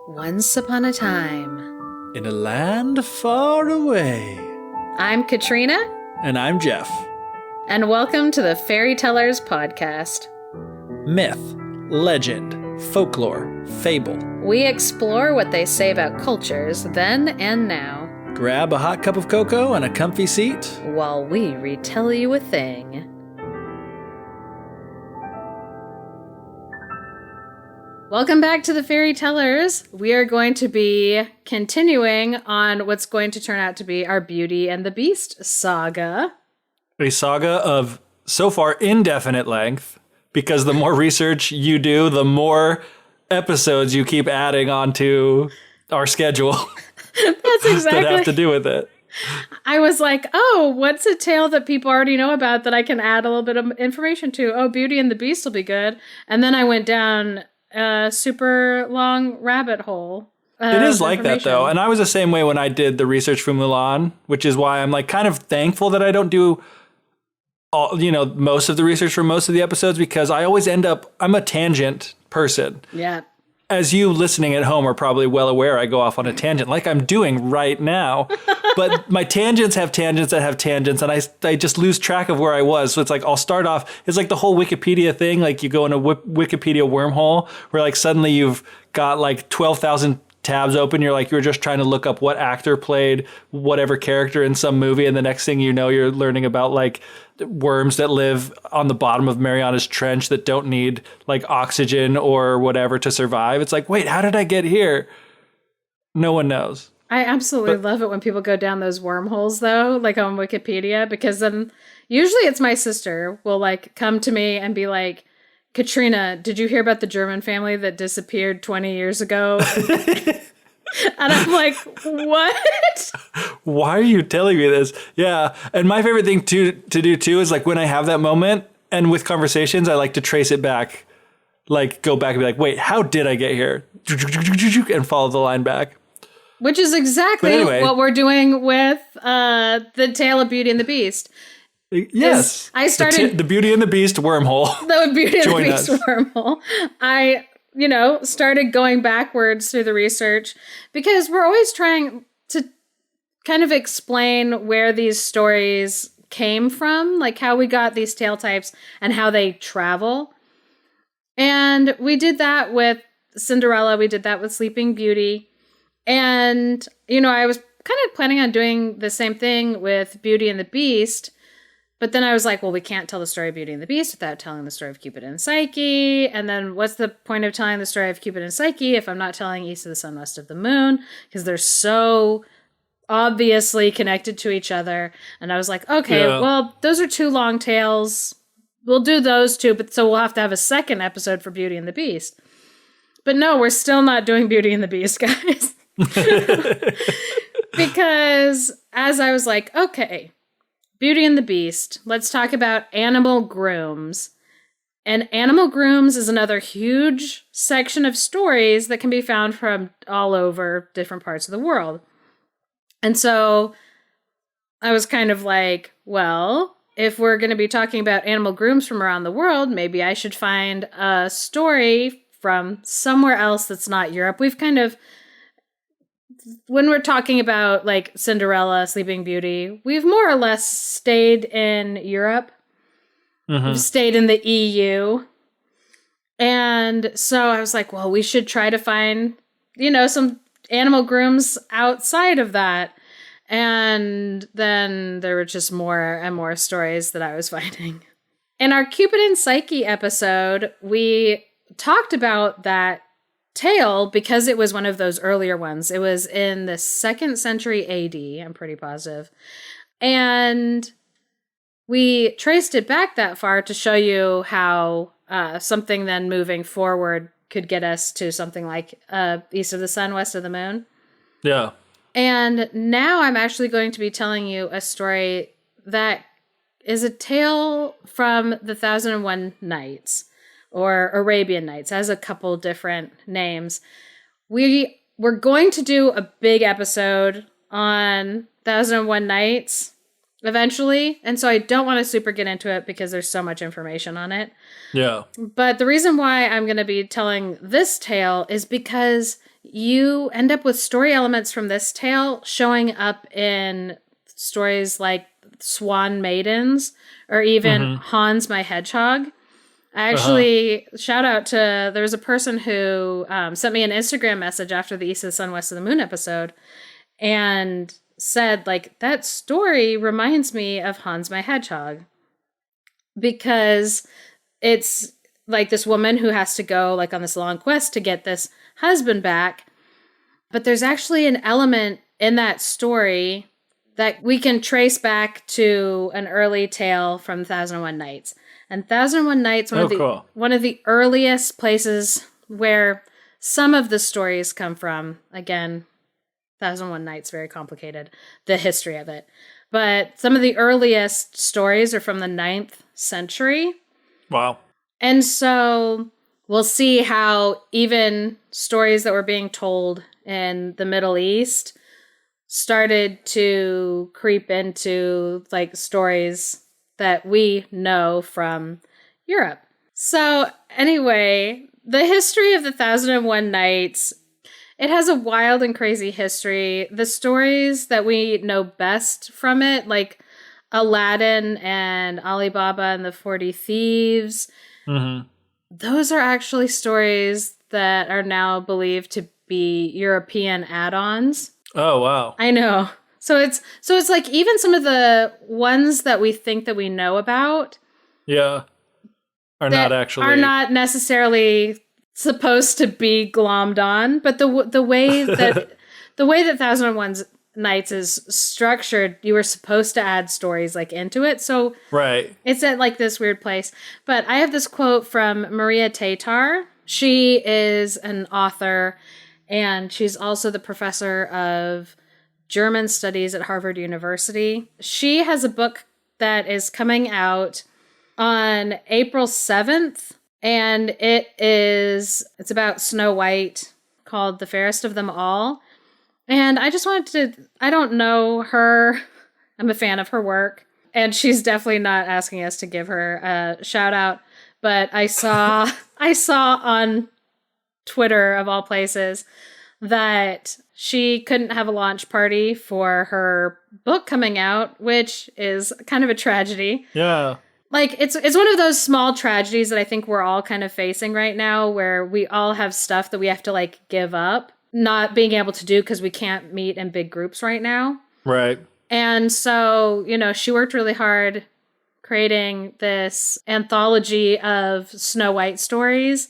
Once upon a time, in a land far away. I'm Katrina. And I'm Geoff. And welcome to the Fairy Tellers podcast. Myth, legend, folklore, fable. We explore what they say about cultures then and now. Grab a hot cup of cocoa and a comfy seat while we retell you a thing. Welcome back to the Fairy Tellers. We are going to be continuing on what's going to turn out to be our Beauty and the Beast saga. A saga of, so far, indefinite length, because the more research you do, the more episodes you keep adding onto our schedule. That's exactly that have to do with it. I was like, oh, what's a tale that people already know about that I can add a little bit of information to? Oh, Beauty and the Beast will be good. And then I went down a super long rabbit hole. It is like that, though. And I was the same way when I did the research for Mulan, which is why I'm like kind of thankful that I don't do all, most of the research for most of the episodes, because I always end up, I'm a tangent person. Yeah. As you listening at home are probably well aware, I go off on a tangent like I'm doing right now. But my tangents have tangents that have tangents, and I just lose track of where I was. So it's like I'll start off, it's like the whole Wikipedia thing. Like you go in a Wikipedia wormhole where like suddenly you've got like 12,000 tabs open. You're like, you're just trying to look up what actor played whatever character in some movie. And the next thing you know, you're learning about like worms that live on the bottom of Mariana's Trench that don't need like oxygen or whatever to survive. It's like, wait, how did I get here? No one knows. I absolutely love it when people go down those wormholes, though, like on Wikipedia, because then usually it's my sister will like come to me and be like, Katrina, did you hear about the German family that disappeared 20 years ago? And I'm like, what? Why are you telling me this? Yeah. And my favorite thing to do too is like when I have that moment and with conversations, I like to trace it back, like go back and be like, wait, how did I get here? And follow the line back. Which is exactly what we're doing with the Tale of Beauty and the Beast. Yes. I started the Beauty and the Beast wormhole. The Beauty and the Beast wormhole. I started going backwards through the research because we're always trying to kind of explain where these stories came from, like how we got these tale types and how they travel. And we did that with Cinderella. We did that with Sleeping Beauty. And, I was kind of planning on doing the same thing with Beauty and the Beast. But then I was like, well, we can't tell the story of Beauty and the Beast without telling the story of Cupid and Psyche. And then what's the point of telling the story of Cupid and Psyche if I'm not telling East of the Sun, West of the Moon? Because they're so obviously connected to each other. And I was like, okay, well, those are two long tales. We'll do those two, but so we'll have to have a second episode for Beauty and the Beast. But no, we're still not doing Beauty and the Beast, guys. Because as I was like, okay, Beauty and the Beast, let's talk about animal grooms. And animal grooms is another huge section of stories that can be found from all over different parts of the world. And so I was kind of like, well, if we're going to be talking about animal grooms from around the world, maybe I should find a story from somewhere else that's not Europe. We've kind of, when we're talking about like Cinderella, Sleeping Beauty, we've more or less stayed in Europe. Mm-hmm. We've stayed in the EU. And so I was like, well, we should try to find, some animal grooms outside of that. And then there were just more and more stories that I was finding. In our Cupid and Psyche episode, we talked about that tale because it was one of those earlier ones. It was in the 2nd century AD, I'm pretty positive. And we traced it back that far to show you how something then moving forward could get us to something like East of the Sun, West of the Moon. Yeah. And now I'm actually going to be telling you a story that is a tale from the 1001 Nights. Or Arabian Nights, has a couple different names. We're going to do a big episode on 1001 Nights eventually, and so I don't want to super get into it because there's so much information on it. Yeah. But the reason why I'm going to be telling this tale is because you end up with story elements from this tale showing up in stories like Swan Maidens or even Hans my Hedgehog. I actually, shout out to, there was a person who sent me an Instagram message after the East of the Sun, West of the Moon episode and said, like, that story reminds me of Hans my Hedgehog because it's like this woman who has to go like on this long quest to get this husband back. But there's actually an element in that story that we can trace back to an early tale from Thousand and One Nights. And Thousand and One Nights, one of the earliest places where some of the stories come from. Again, Thousand and One Nights, very complicated, the history of it. But some of the earliest stories are from the 9th century. Wow. And so we'll see how even stories that were being told in the Middle East started to creep into like stories that we know from Europe. So anyway, the history of the Thousand and One Nights, it has a wild and crazy history. The stories that we know best from it, like Aladdin and Alibaba and the 40 Thieves, those are actually stories that are now believed to be European add-ons. Oh, wow. I know. So it's like even some of the ones that we think that we know about, are not necessarily supposed to be glommed on. But the way that Thousand and One Nights is structured, you were supposed to add stories like into it. So it's at like this weird place. But I have this quote from Maria Tatar. She is an author, and she's also the professor of German studies at Harvard University. She has a book that is coming out on April 7th, and it's about Snow White, called The Fairest of Them All. And I just I don't know her. I'm a fan of her work, and she's definitely not asking us to give her a shout out, but I saw on Twitter, of all places, that she couldn't have a launch party for her book coming out, which is kind of a tragedy. Yeah. Like, it's one of those small tragedies that I think we're all kind of facing right now, where we all have stuff that we have to, like, give up, not being able to do because we can't meet in big groups right now. Right. And so, you know, she worked really hard creating this anthology of Snow White stories,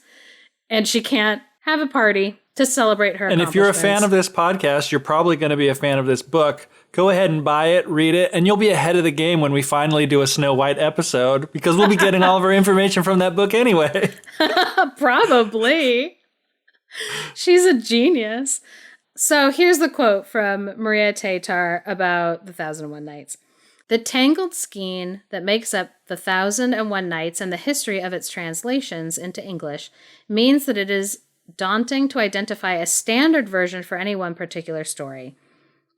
and she can't have a party to celebrate her. And if you're a fan of this podcast, you're probably going to be a fan of this book. Go ahead and buy it, read it, and you'll be ahead of the game when we finally do a Snow White episode, because we'll be getting all of our information from that book anyway. Probably. She's a genius. So here's the quote from Maria Tatar about the Thousand and One Nights. The tangled skein that makes up the Thousand and One Nights and the history of its translations into English means that it is daunting to identify a standard version for any one particular story.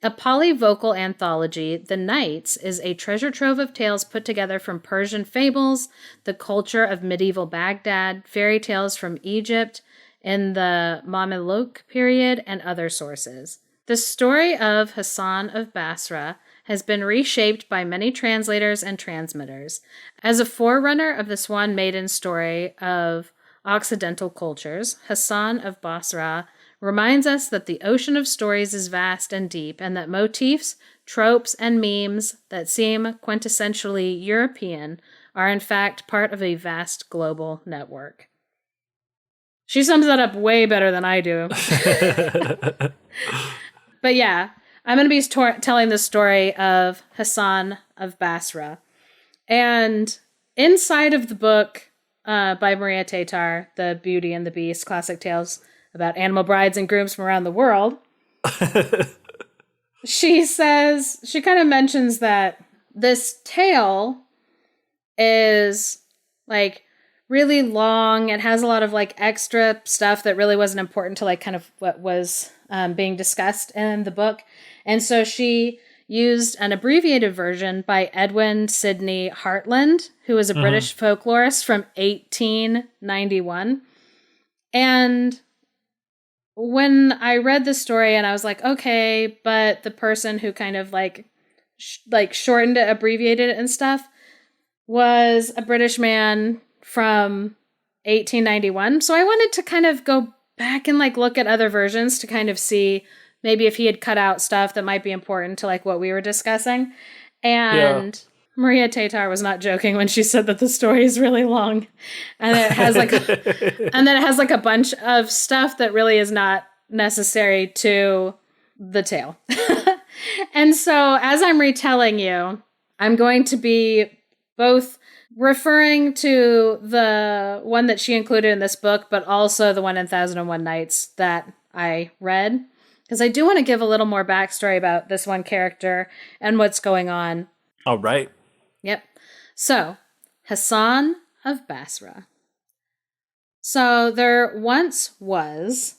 A polyvocal anthology, The Nights, is a treasure trove of tales put together from Persian fables, the culture of medieval Baghdad, fairy tales from Egypt in the Mameluke period, and other sources. The story of Hasan of Basra has been reshaped by many translators and transmitters. As a forerunner of the Swan Maiden story of Occidental cultures, Hasan of Basra reminds us that the ocean of stories is vast and deep, and that motifs, tropes, and memes that seem quintessentially European are in fact part of a vast global network. She sums that up way better than I do. But yeah, I'm going to be telling the story of Hasan of Basra. And inside of the book by Maria Tatar, The Beauty and the Beast, Classic Tales about Animal Brides and Grooms from Around the World, she kind of mentions that this tale is like really long. It has a lot of like extra stuff that really wasn't important to like kind of what was being discussed in the book. And so she used an abbreviated version by Edwin Sidney Hartland, who was a British folklorist from 1891. And when I read the story and I was like, okay, but the person who kind of like shortened it, abbreviated it and stuff was a British man from 1891. So I wanted to kind of go back and like look at other versions to kind of see maybe if he had cut out stuff that might be important to like what we were discussing. And Maria Tatar was not joking when she said that the story is really long, and it has like, and then it has like a bunch of stuff that really is not necessary to the tale. And so as I'm retelling you, I'm going to be both referring to the one that she included in this book, but also the one in 1001 Nights that I read, because I do want to give a little more backstory about this one character and what's going on. All right. Yep. So, Hasan of Basra. So, there once was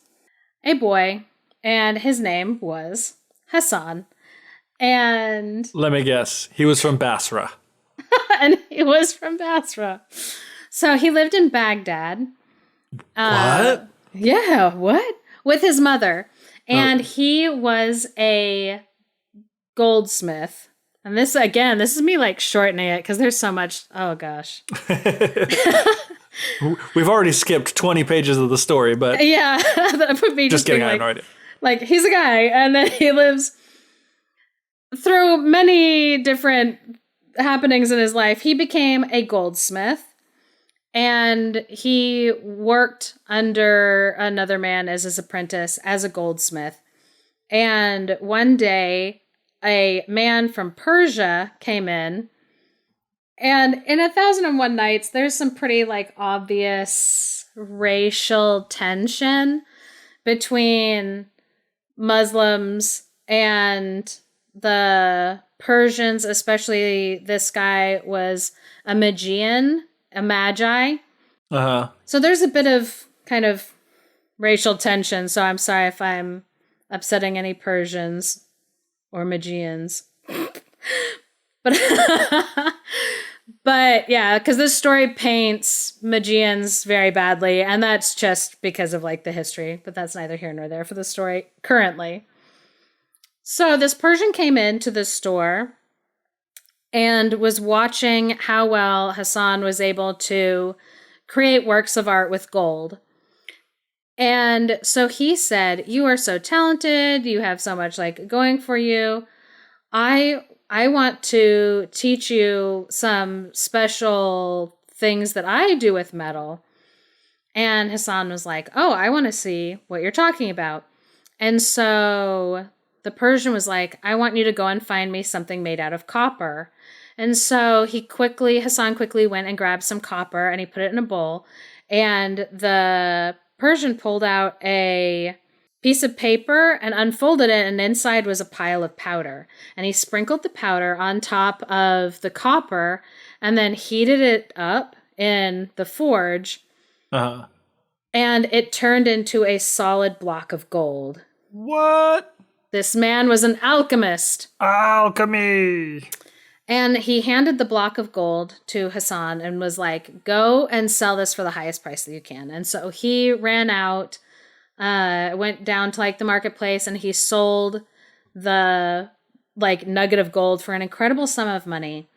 a boy, and his name was Hasan. And let me guess, he was from Basra. And he was from Basra. So, he lived in Baghdad. What? Yeah, what? With his mother. And he was a goldsmith. And this is me like shortening it because there's so much. Oh, gosh. We've already skipped 20 pages of the story, but yeah, that put me just kidding. Like, I have no idea. Like, he's a guy, and then he lives through many different happenings in his life. He became a goldsmith, and he worked under another man as his apprentice as a goldsmith. And one day, a man from Persia came in, and in 1001 Nights, there's some pretty like obvious racial tension between Muslims and the Persians, especially this guy was a Magian, a magi. Uh-huh. So there's a bit of kind of racial tension, so I'm sorry if I'm upsetting any Persians or Magians. But yeah, because this story paints Magians very badly, and that's just because of like the history, but that's neither here nor there for the story currently. So this Persian came into the store and was watching how well Hasan was able to create works of art with gold. And so he said, "You are so talented. You have so much like going for you. I want to teach you some special things that I do with metal." And Hasan was like, "Oh, I want to see what you're talking about." And so the Persian was like, "I want you to go and find me something made out of copper." And so Hasan quickly went and grabbed some copper and he put it in a bowl. And the Persian pulled out a piece of paper and unfolded it, and inside was a pile of powder. And he sprinkled the powder on top of the copper and then heated it up in the forge. Uh-huh. And it turned into a solid block of gold. What? This man was an alchemist. Alchemy! And he handed the block of gold to Hasan and was like, "Go and sell this for the highest price that you can." And so he ran out, went down to like the marketplace, and he sold the like nugget of gold for an incredible sum of money.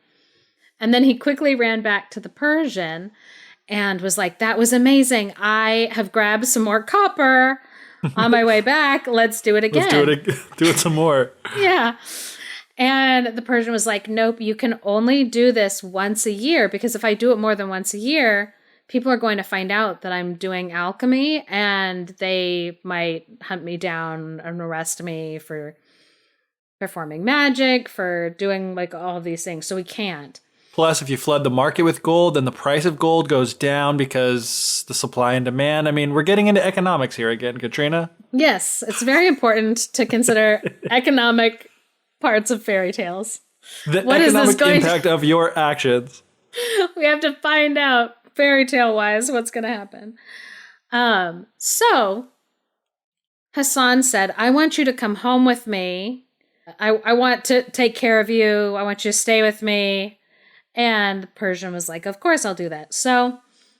And then he quickly ran back to the Persian and was like, "That was amazing. I have grabbed some more copper on my way back. Let's do it again." Let's do it some more. Yeah. And the Persian was like, "Nope, you can only do this once a year, because if I do it more than once a year, people are going to find out that I'm doing alchemy and they might hunt me down and arrest me for performing magic, for doing like all of these things. So we can't." Plus, if you flood the market with gold, then the price of gold goes down because the supply and demand. I mean, we're getting into economics here again, Katrina. Yes, it's very important to consider economic parts of fairy tales. The economic impact of your actions. We have to find out, fairy tale wise, what's going to happen. So Hasan said, "I want you to come home with me. I want to take care of you. I want you to stay with me." And the Persian was like, "Of course I'll do that." So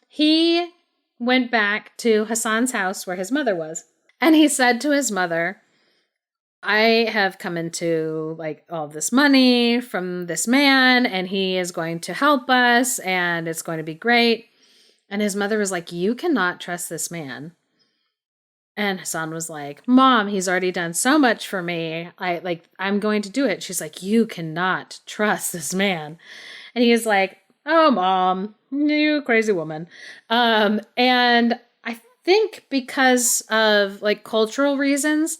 he went back to Hasan's house where his mother was. And he said to his mother, I have come into like all this money from this man, and he is going to help us, and it's going to be great. And his mother was like, you cannot trust this man. And Hasan was like, Mom, he's already done so much for me. I'm going to do it. She's like, you cannot trust this man. And he's like, oh, Mom, you crazy woman. And I think because of like cultural reasons,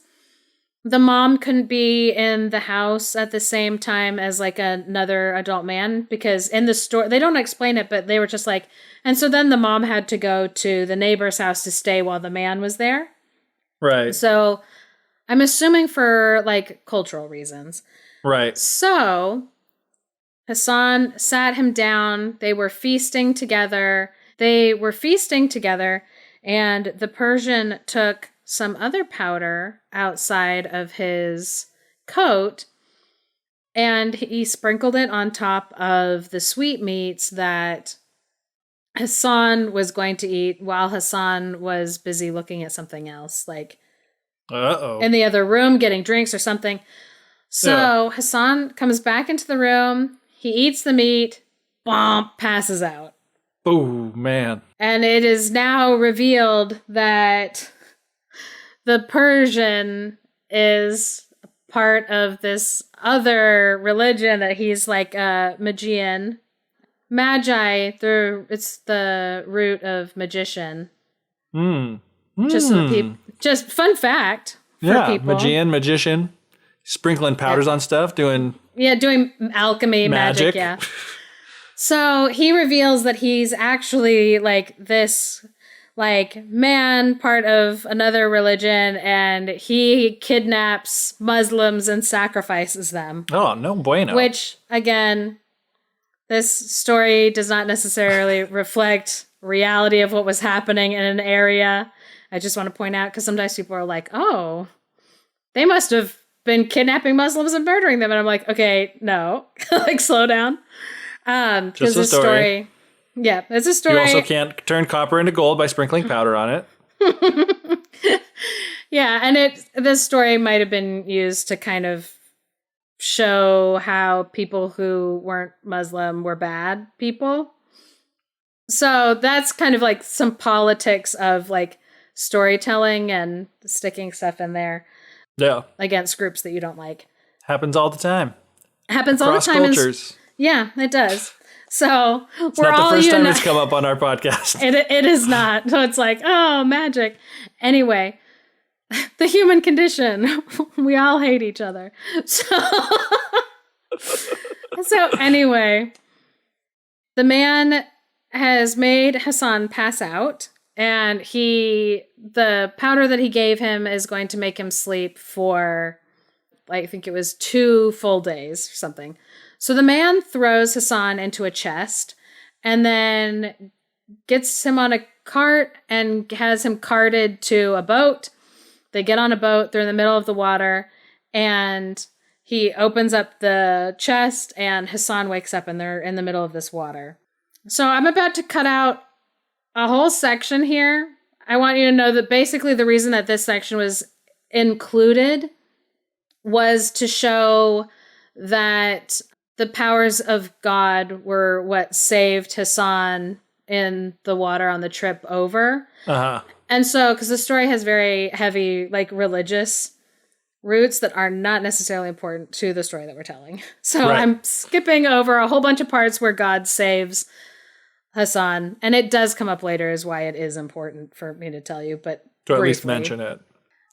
the mom couldn't be in the house at the same time as like another adult man, because in the story, they don't explain it, but they were just like, and so then the mom had to go to the neighbor's house to stay while the man was there. Right. So I'm assuming for like cultural reasons. Right. So Hasan sat him down. They were feasting together. And the Persian took some other powder outside of his coat, and he sprinkled it on top of the sweetmeats that Hasan was going to eat while Hasan was busy looking at something else, like in the other room getting drinks or something. So Hasan comes back into the room, he eats the meat, passes out. Oh, man. And it is now revealed that the Persian is part of this other religion that he's like a Magian. Magi, it's the root of magician. Just fun fact for people. Magician, sprinkling powders on stuff, doing alchemy, magic, yeah. So he reveals that he's actually like this like man, part of another religion, and he kidnaps Muslims and sacrifices them. Oh, no bueno. Which, again, this story does not necessarily reflect reality of what was happening in an area. I just want to point out, because sometimes people are like, oh, they must have been kidnapping Muslims and murdering them. And I'm like, okay, no. Like, slow down. Just a story. Yeah, it's a story. You also can't turn copper into gold by sprinkling powder on it. Yeah, and this story might have been used to kind of show how people who weren't Muslim were bad people. So that's kind of like some politics of like storytelling and sticking stuff in there. Yeah. Against groups that you don't like. Happens all the time. Happens Across all the time. Cultures. Yeah, it does. So it's not the first time it's come up on our podcast. It is not. So it's like, oh, magic. Anyway, the human condition. We all hate each other. So anyway, the man has made Hasan pass out, and the powder that he gave him is going to make him sleep for, I think it was 2 full days or something. So the man throws Hasan into a chest and then gets him on a cart and has him carted to a boat. They get on a boat. They're in the middle of the water, and he opens up the chest, and Hasan wakes up, and they're in the middle of this water. So I'm about to cut out a whole section here. I want you to know that basically the reason that this section was included was to show that the powers of God were what saved Hasan in the water on the trip over. Uh-huh. And so, because the story has very heavy, like, religious roots that are not necessarily important to the story that we're telling. So right. I'm skipping over a whole bunch of parts where God saves Hasan. And it does come up later is why it is important for me to tell you, but to at least mention it.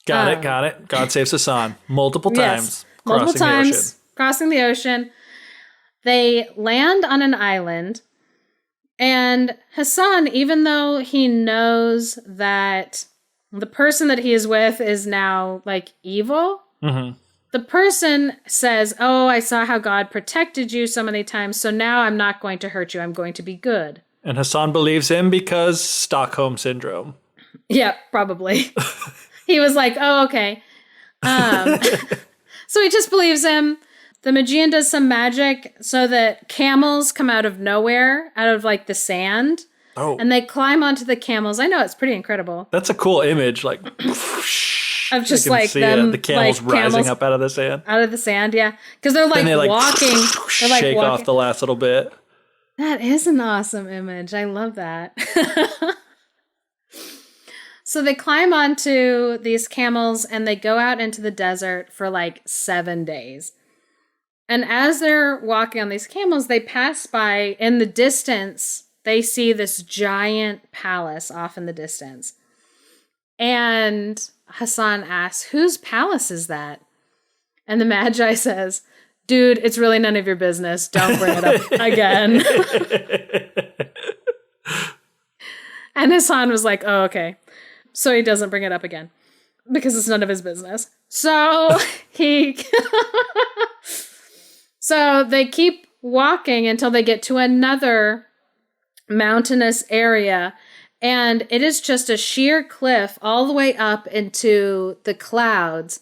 Got it. God saves Hasan multiple times. Yes, multiple times crossing the ocean. They land on an island, and Hasan, even though he knows that the person that he is with is now, like, evil, the person says, oh, I saw how God protected you so many times, so now I'm not going to hurt you. I'm going to be good. And Hasan believes him because Stockholm Syndrome. Yeah, probably. He was like, oh, okay. So he just believes him. The Magian does some magic so that camels come out of nowhere, out of like the sand. Oh. And they climb onto the camels. I know, it's pretty incredible. That's a cool image. Like, Of just I can like see them, the camels like rising camels up out of the sand. out of the sand, yeah. Because they're like, Then they like walking. They're like shake walking. off the last little bit. That is an awesome image. I love that. So they climb onto these camels and they go out into the desert for like 7 days. And as they're walking on these camels, they pass by, in the distance, they see this giant palace off in the distance. And Hasan asks, whose palace is that? And the Magi says, dude, it's really none of your business. Don't bring it up again. And Hasan was like, oh, okay. So he doesn't bring it up again because it's none of his business. So so they keep walking until they get to another mountainous area. And it is just a sheer cliff all the way up into the clouds.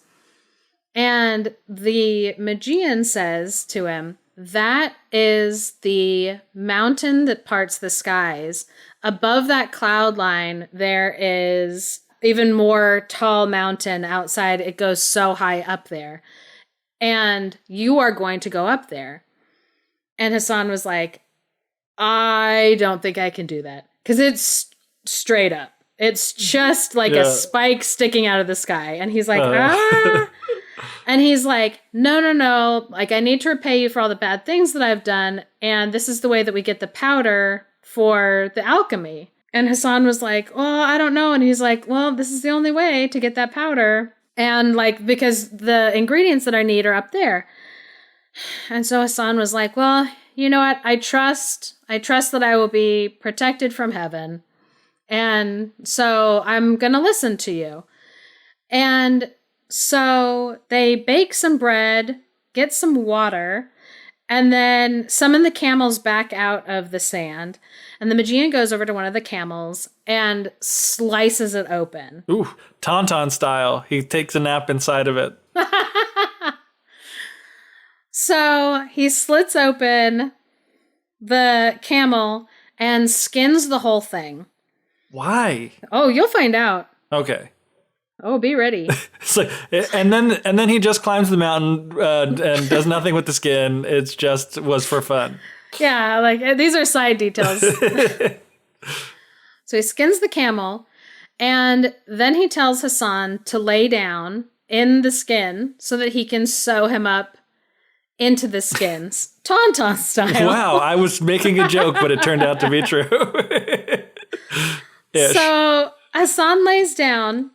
And the Magian says to him, that is the mountain that parts the skies. Above that cloud line, there is even more tall mountain outside. It goes so high up there. And you are going to go up there. And Hasan was like, I don't think I can do that. Because it's straight up. It's just like a spike sticking out of the sky. And he's like, ah. And he's like, no. Like, I need to repay you for all the bad things that I've done. And this is the way that we get the powder for the alchemy. And Hasan was like, well, I don't know. And he's like, well, this is the only way to get that powder. And like, because the ingredients that I need are up there. And so Hasan was like, well, you know what? I trust that I will be protected from heaven. And so I'm going to listen to you. And so they bake some bread, get some water, and then summon the camels back out of the sand. And the Magian goes over to one of the camels and slices it open. Ooh, Tauntaun style. He takes a nap inside of it. So he slits open the camel and skins the whole thing. Why? Oh, you'll find out. Okay. Oh, be ready. It's like, and then he just climbs the mountain and does nothing with the skin. It's just was for fun. Yeah, like these are side details. So he skins the camel, and then he tells Hasan to lay down in the skin so that he can sew him up into the skins, Tauntaun style. Wow, I was making a joke, but it turned out to be true. So Hasan lays down.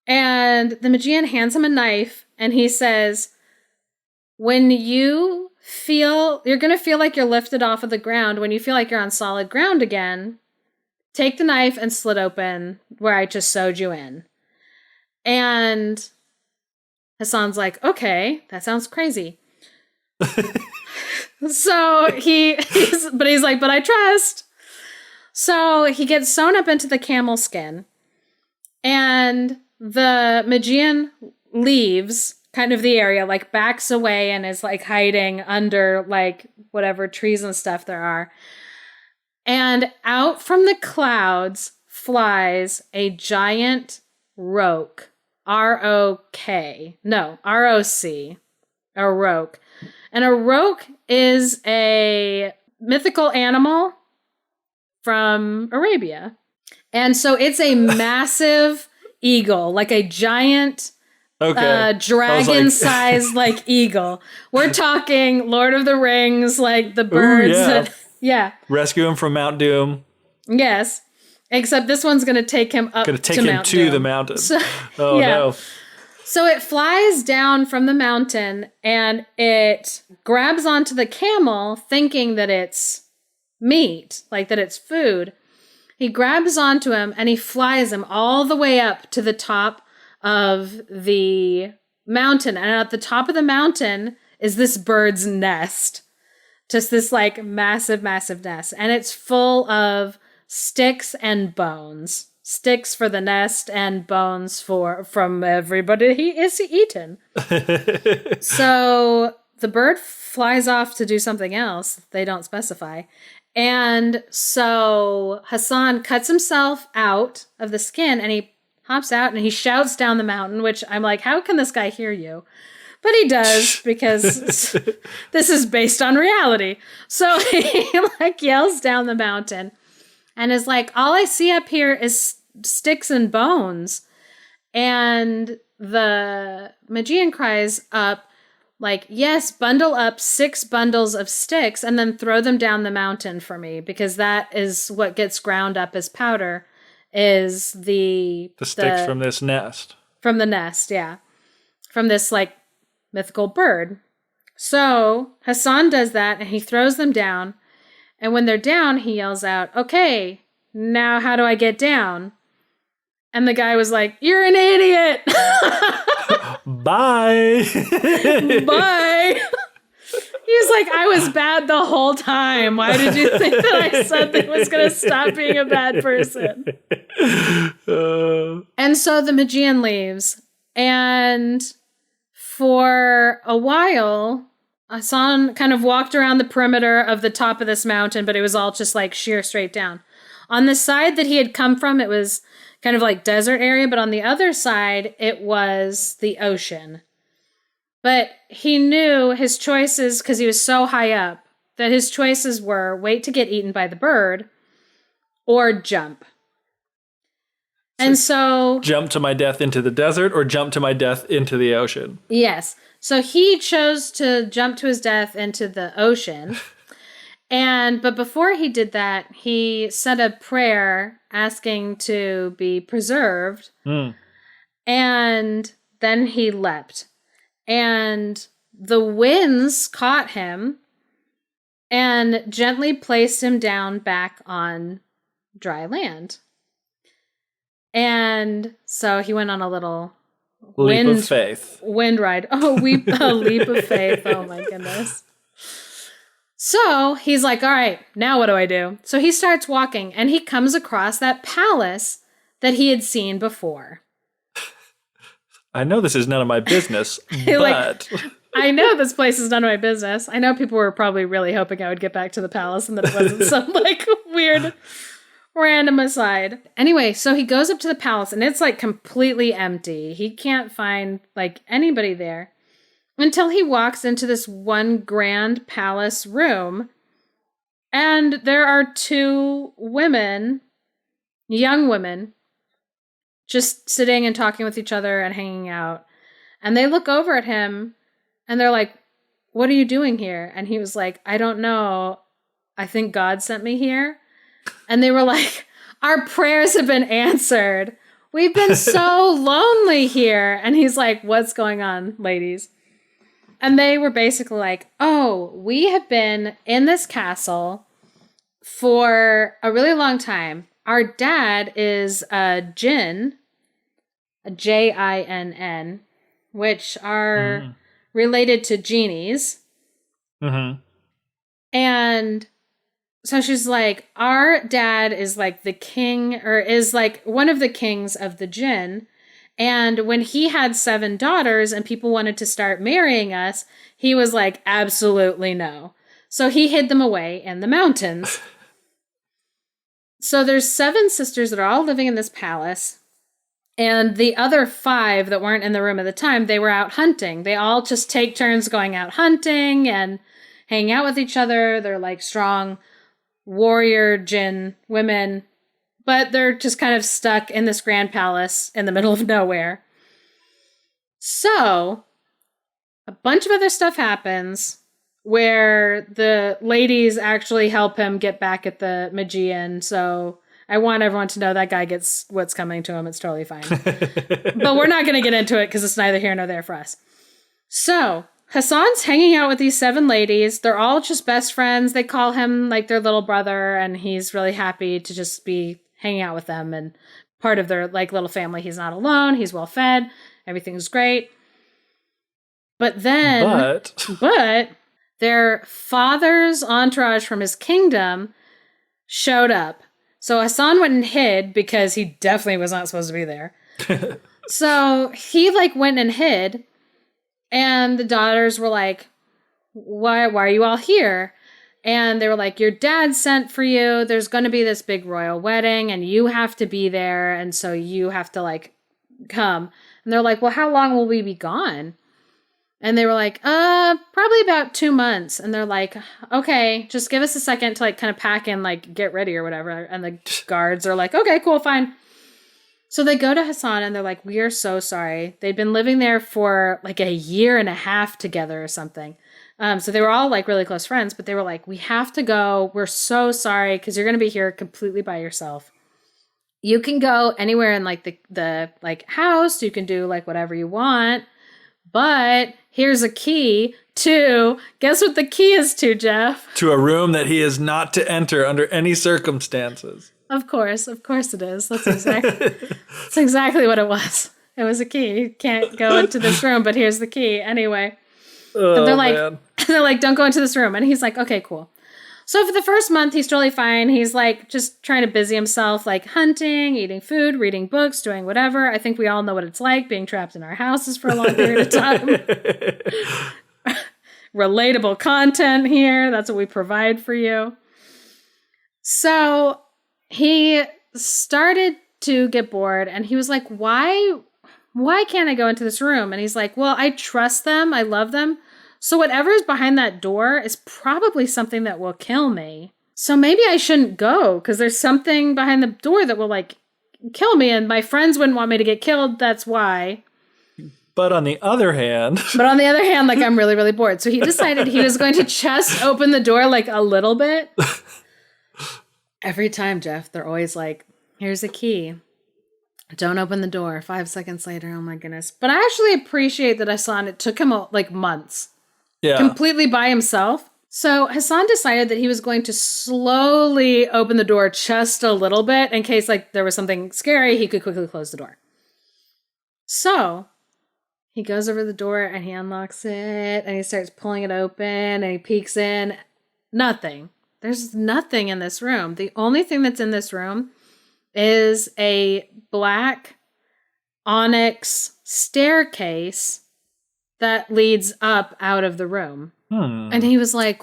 And the Magian hands him a knife, and he says, when you feel, you're going to feel like you're lifted off of the ground. When you feel like you're on solid ground again, take the knife and slit open where I just sewed you in. And Hasan's like, okay, that sounds crazy. So he's like, but I trust. So he gets sewn up into the camel skin, and the Magian leaves kind of the area, like backs away and is like hiding under like whatever trees and stuff there are. And out from the clouds flies a giant roc. R-O-K. No, R-O-C. A roc. And a roc is a mythical animal from Arabia. And so it's a massive eagle, like a giant dragon-sized like eagle. We're talking Lord of the Rings, like the birds. Ooh, yeah. Rescue him from Mount Doom. Yes. Except this one's going to take him up to the mountain. So, no. So it flies down from the mountain and it grabs onto the camel thinking that it's meat, like that it's food. He grabs onto him and he flies him all the way up to the top of the mountain. And at the top of the mountain is this bird's nest. Just this like massive, massive nest. And it's full of sticks and bones. Sticks for the nest and bones from everybody he is eaten. So the bird flies off to do something else. They don't specify. And so Hasan cuts himself out of the skin and he hops out and he shouts down the mountain, which I'm like, how can this guy hear you? But he does, because this is based on reality. So he like yells down the mountain and is like, all I see up here is sticks and bones. And the Magian cries up, like, yes, bundle up 6 bundles of sticks and then throw them down the mountain for me, because that is what gets ground up as powder, is the sticks from this nest. From the nest, yeah. From this, like, mythical bird. So Hasan does that and he throws them down. And when they're down, he yells out, okay, now how do I get down? And the guy was like, you're an idiot. Bye. Bye. He's like, I was bad the whole time. Why did you think that I said that I was going to stop being a bad person? And so the Magian leaves. And for a while, Hasan kind of walked around the perimeter of the top of this mountain, but it was all just like sheer straight down. On the side that he had come from, it was kind of like desert area, but on the other side, it was the ocean. But he knew his choices, because he was so high up, that his choices were wait to get eaten by the bird or jump. And so jump to my death into the desert or jump to my death into the ocean. Yes. So he chose to jump to his death into the ocean. But before he did that, he said a prayer asking to be preserved. And then he leapt. And the winds caught him and gently placed him down back on dry land. And so he went on a little leap of faith. Wind ride. Oh, a leap of faith. Oh my goodness. So he's like, all right, now what do I do? So he starts walking and he comes across that palace that he had seen before. I know this is none of my business, but... I know this place is none of my business. I know people were probably really hoping I would get back to the palace and that it wasn't some like weird random aside. Anyway, so he goes up to the palace and it's like completely empty. He can't find like anybody there until he walks into this one grand palace room. And there are 2 women, young women, just sitting and talking with each other and hanging out. And they look over at him and they're like, what are you doing here? And he was like, I don't know. I think God sent me here. And they were like, our prayers have been answered. We've been so lonely here. And he's like, what's going on, ladies? And they were basically like, oh, we have been in this castle for a really long time. Our dad is a jinn, a Jinn, which are related to genies. Mm-hmm. And so she's like, our dad is like the king, or is like one of the kings of the jinn. And when he had 7 daughters and people wanted to start marrying us, he was like, absolutely no. So he hid them away in the mountains. So there's 7 sisters that are all living in this palace. And the other 5 that weren't in the room at the time, they were out hunting. They all just take turns going out hunting and hanging out with each other. They're like strong warrior jinn women, but they're just kind of stuck in this grand palace in the middle of nowhere. So a bunch of other stuff happens where the ladies actually help him get back at the Magian. So I want everyone to know that guy gets what's coming to him. It's totally fine. But we're not going to get into it because it's neither here nor there for us. So Hasan's hanging out with these 7 ladies. They're all just best friends. They call him like their little brother, and he's really happy to just be hanging out with them and part of their like little family. He's not alone. He's well fed. Everything's great. But then, but their father's entourage from his kingdom showed up. So Hasan went and hid because he definitely was not supposed to be there. So he like went and hid. And the daughters were like, why are you all here? And they were like, your dad sent for you. There's going to be this big royal wedding and you have to be there. And so you have to like come. And they're like, well, how long will we be gone? And they were like, probably about 2 months. And they're like, okay, just give us a second to like kind of pack and like get ready or whatever. And the guards are like, okay, cool, fine. So they go to Hasan and they're like, we are so sorry. They'd been living there for like a year and a half together or something. So they were all like really close friends, but they were like, we have to go. We're so sorry because you're going to be here completely by yourself. You can go anywhere in like the like house. You can do like whatever you want. But here's a key to, guess what the key is to, Geoff? To a room that he is not to enter under any circumstances. Of course it is. That's exactly what it was. It was a key. You can't go into this room, but here's the key anyway. And they're like, don't go into this room. And he's like, okay, cool. So for the first month, he's totally fine. He's like just trying to busy himself, like hunting, eating food, reading books, doing whatever. I think we all know what it's like being trapped in our houses for a long period of time. Relatable content here. That's what we provide for you. So he started to get bored and he was like, why can't I go into this room? And he's like, well, I trust them. I love them. So whatever is behind that door is probably something that will kill me. So maybe I shouldn't go because there's something behind the door that will like kill me. And my friends wouldn't want me to get killed. That's why. But on the other hand, like I'm really, really bored. So he decided he was going to just open the door like a little bit. Every time, Geoff, they're always like, here's a key. Don't open the door. 5 seconds later, oh my goodness. But I actually appreciate that Hasan, it took him like months. Yeah. Completely by himself. So Hasan decided that he was going to slowly open the door just a little bit in case like there was something scary, he could quickly close the door. So he goes over the door and he unlocks it and he starts pulling it open and he peeks in. Nothing. There's nothing in this room. The only thing that's in this room is a black onyx staircase that leads up out of the room. And he was like,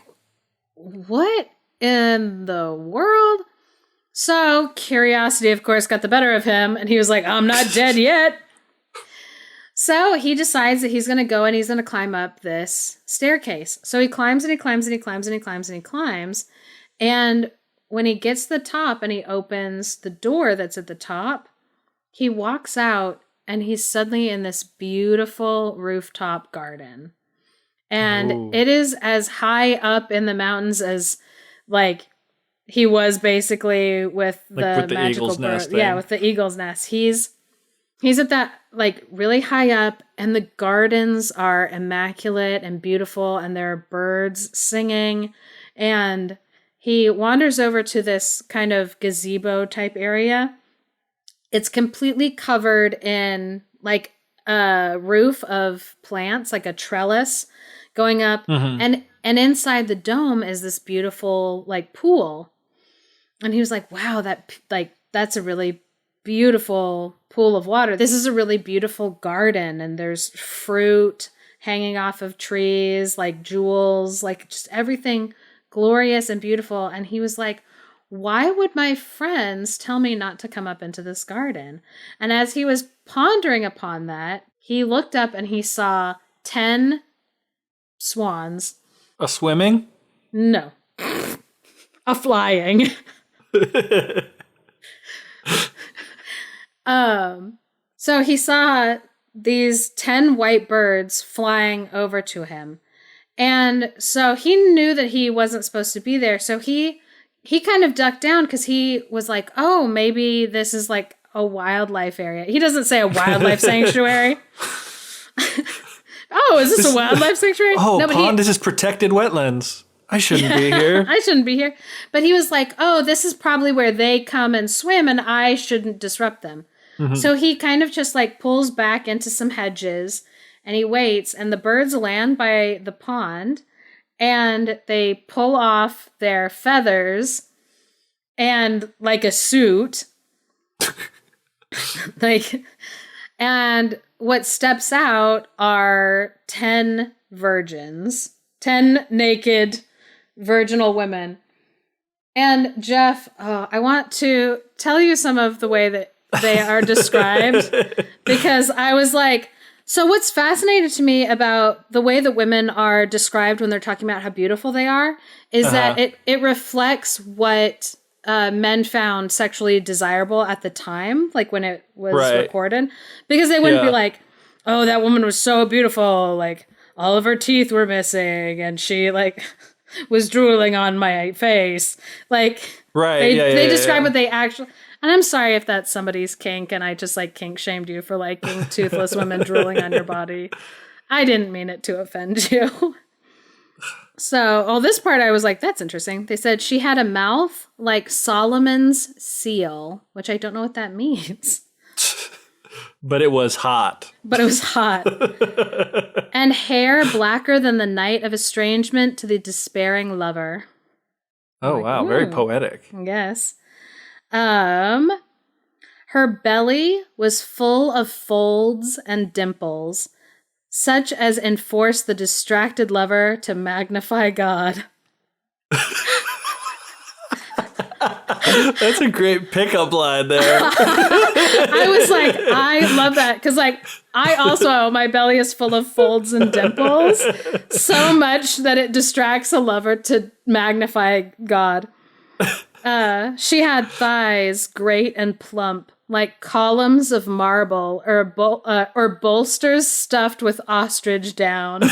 what in the world? So curiosity, of course, got the better of him. And he was like, I'm not dead yet. So he decides that he's going to go and he's going to climb up this staircase. So he climbs and he climbs and he climbs and he climbs and he climbs. And when he gets to the top and he opens the door that's at the top, he walks out and he's suddenly in this beautiful rooftop garden. And it is as high up in the mountains as like he was basically with the magical bird. Yeah, with the eagle's nest. He's at that like really high up and the gardens are immaculate and beautiful and there are birds singing. And he wanders over to this kind of gazebo type area. It's completely covered in like a roof of plants, like a trellis going up. And inside the dome is this beautiful like pool. And he was like, wow, that's a really beautiful pool of water. This is a really beautiful garden. And there's fruit hanging off of trees, like jewels, like just everything glorious and beautiful. And he was like, why would my friends tell me not to come up into this garden? And as he was pondering upon that, he looked up and he saw 10 swans. A swimming? No. A flying. So he saw these 10 white birds flying over to him. And so he knew that he wasn't supposed to be there. So he kind of ducked down because he was like, oh, maybe this is like a wildlife area. He doesn't say a wildlife sanctuary. Oh, is this a wildlife sanctuary? Oh, no, pond, this is protected wetlands. I shouldn't be here. I shouldn't be here. But he was like, oh, this is probably where they come and swim and I shouldn't disrupt them. So he kind of just like pulls back into some hedges and he waits and the birds land by the pond and they pull off their feathers and like a suit. And what steps out are 10 virgins, 10 naked virginal women. And Geoff, I want to tell you some of the way that they are described, because I was like, so what's fascinating to me about the way that women are described when they're talking about how beautiful they are is that it reflects what men found sexually desirable at the time, like when it was recorded, because they wouldn't be like, oh, that woman was so beautiful, like all of her teeth were missing and she like was drooling on my face. Like, they describe what they actually... And I'm sorry if that's somebody's kink and I just like kink shamed you for liking toothless women drooling on your body. I didn't mean it to offend you. So, this part I was like, that's interesting. They said she had a mouth like Solomon's seal, which I don't know what that means. But it was hot. And hair blacker than the night of estrangement to the despairing lover. Oh, like, wow. Very poetic. Yes. Her belly was full of folds and dimples, such as enforce the distracted lover to magnify God. That's a great pickup line there. I was like, I love that. Because, like, I also, my belly is full of folds and dimples so much that it distracts a lover to magnify God. She had thighs great and plump, like columns of marble or bolsters stuffed with ostrich down.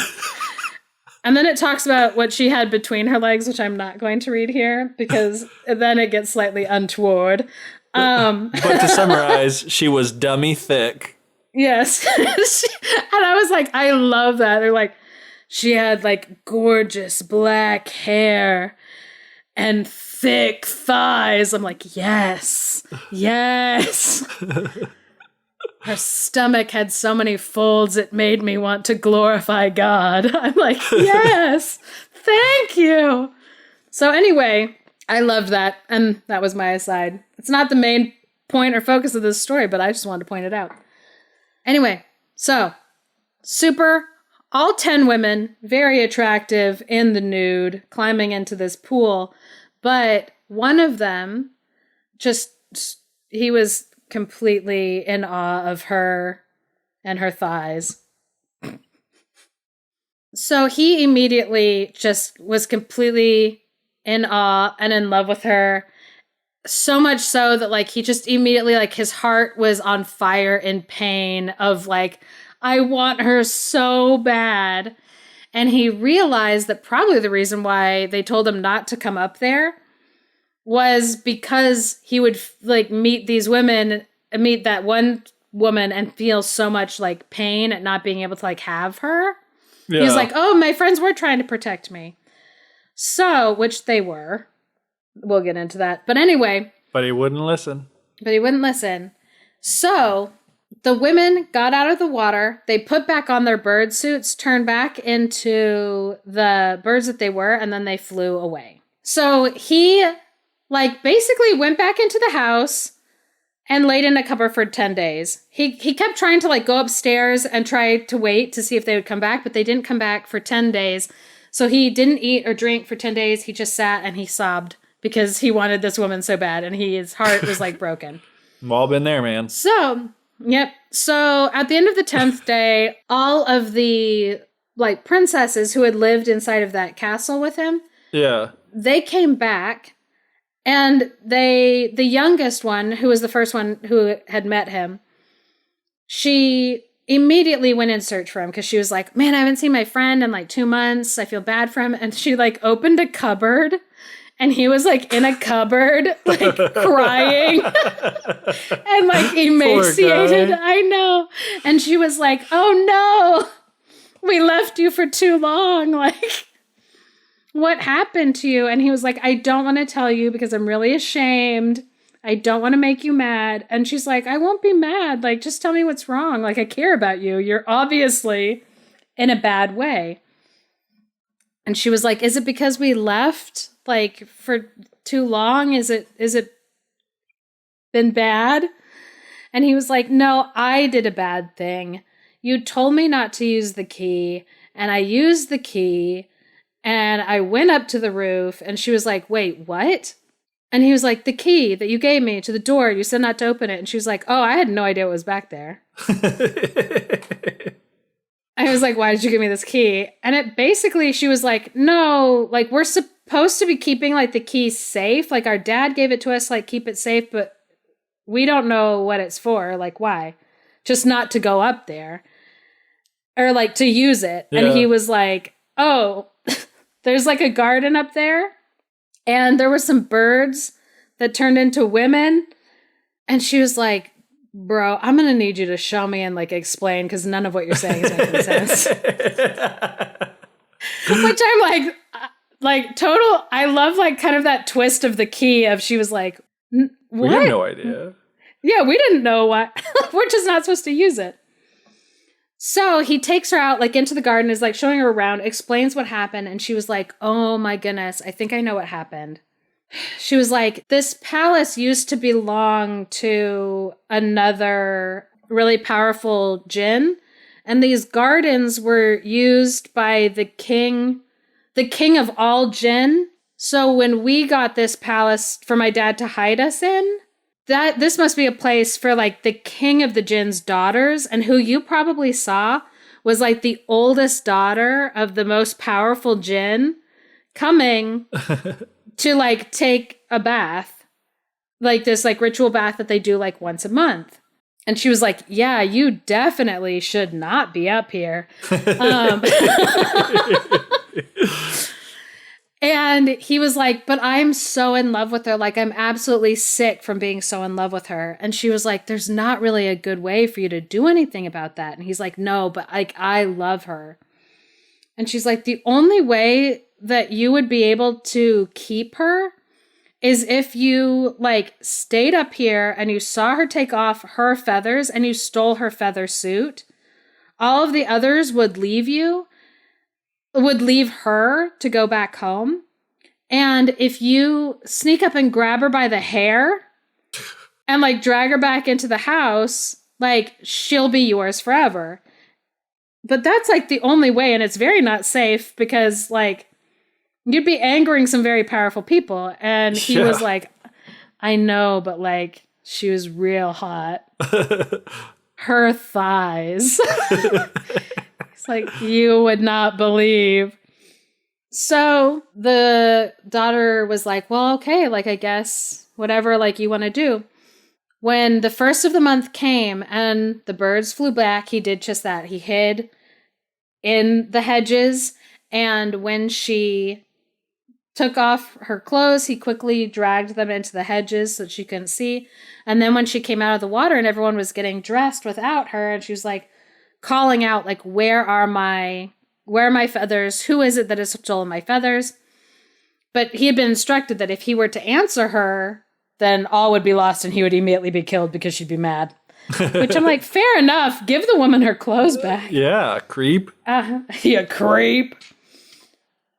And then it talks about what she had between her legs, which I'm not going to read here because then it gets slightly untoward. But to summarize, she was dummy thick. Yes. And I was like, I love that. They're like, she had like gorgeous black hair and thick thighs. I'm like, yes. Her stomach had so many folds it made me want to glorify God. I'm like, yes, thank you. So anyway, I loved that. And that was my aside. It's not the main point or focus of this story, but I just wanted to point it out. Anyway, so all 10 women, very attractive in the nude, climbing into this pool. But one of them he was completely in awe of her and her thighs. So he immediately just was completely in awe and in love with her. So much so that like he just immediately like his heart was on fire in pain of like, I want her so bad. And he realized that probably the reason why they told him not to come up there was because he would like meet that one woman and feel so much like pain at not being able to like have her. Yeah. He's like, oh, my friends were trying to protect me. So, which they were. We'll get into that. But anyway. But he wouldn't listen. So the women got out of the water. They put back on their bird suits, turned back into the birds that they were, and then they flew away. So he like basically went back into the house and laid in a cupboard for 10 days. He kept trying to like go upstairs and try to wait to see if they would come back, but they didn't come back for 10 days. So he didn't eat or drink for 10 days. He just sat and he sobbed because he wanted this woman so bad and his heart was like broken. We've all been there, man. So, yep. So at the end of the 10th day, all of the like princesses who had lived inside of that castle with him, they came back. And the youngest one, who was the first one who had met him, she immediately went in search for him because she was like, man, I haven't seen my friend in like 2 months. I feel bad for him. And she like opened a cupboard and he was like in a cupboard, like crying and like emaciated. I know. And she was like, oh no, we left you for too long. Like, what happened to you? And he was like, I don't want to tell you because I'm really ashamed. I don't want to make you mad. And she's like, I won't be mad. Like, just tell me what's wrong. Like, I care about you. You're obviously in a bad way. And she was like, is it because we left like for too long? Is it been bad? And he was like, no, I did a bad thing. You told me not to use the key and I used the key. And I went up to the roof and she was like, wait, what? And he was like, the key that you gave me to the door, you said not to open it. And she was like, oh, I had no idea what was back there. I was like, why did you give me this key? And it basically, she was like, no, like we're supposed to be keeping like the key safe. Like our dad gave it to us, like keep it safe, but we don't know what it's for. Like why? Just not to go up there or like to use it. Yeah. And he was like, oh, there's like a garden up there. And there were some birds that turned into women. And she was like, bro, I'm going to need you to show me and like explain because none of what you're saying is making sense. Which I'm like total, I love like kind of that twist of the key of she was like, what? We had no idea. Yeah, we didn't know what. We're just not supposed to use it. So he takes her out like into the garden, is like showing her around, explains what happened. And she was like, oh my goodness, I think I know what happened. She was like, this palace used to belong to another really powerful jinn. And these gardens were used by the king of all jinn. So when we got this palace for my dad to hide us in, that this must be a place for like the king of the jinn's daughters. And who you probably saw was like the oldest daughter of the most powerful jinn coming to like take a bath, like this like ritual bath that they do like once a month. And she was like, yeah, you definitely should not be up here. And he was like, but I'm so in love with her. Like, I'm absolutely sick from being so in love with her. And she was like, there's not really a good way for you to do anything about that. And he's like, no, but like, I love her. And she's like, the only way that you would be able to keep her is if you like stayed up here and you saw her take off her feathers and you stole her feather suit. All of the others would leave her to go back home. And if you sneak up and grab her by the hair and like drag her back into the house, like she'll be yours forever. But that's like the only way. And it's very not safe because like you'd be angering some very powerful people. And he was like, I know, but like she was real hot. Her thighs. It's like, you would not believe. So the daughter was like, well, okay, like, I guess whatever, like, you want to do. When the first of the month came and the birds flew back, he did just that. He hid in the hedges. And when she took off her clothes, he quickly dragged them into the hedges so that she couldn't see. And then when she came out of the water and everyone was getting dressed without her, and she was like, calling out, like, where are my feathers? Who is it that has stolen my feathers? But he had been instructed that if he were to answer her, then all would be lost and he would immediately be killed because she'd be mad. Which I'm like, fair enough. Give the woman her clothes back. Yeah, creep. Yeah, creep.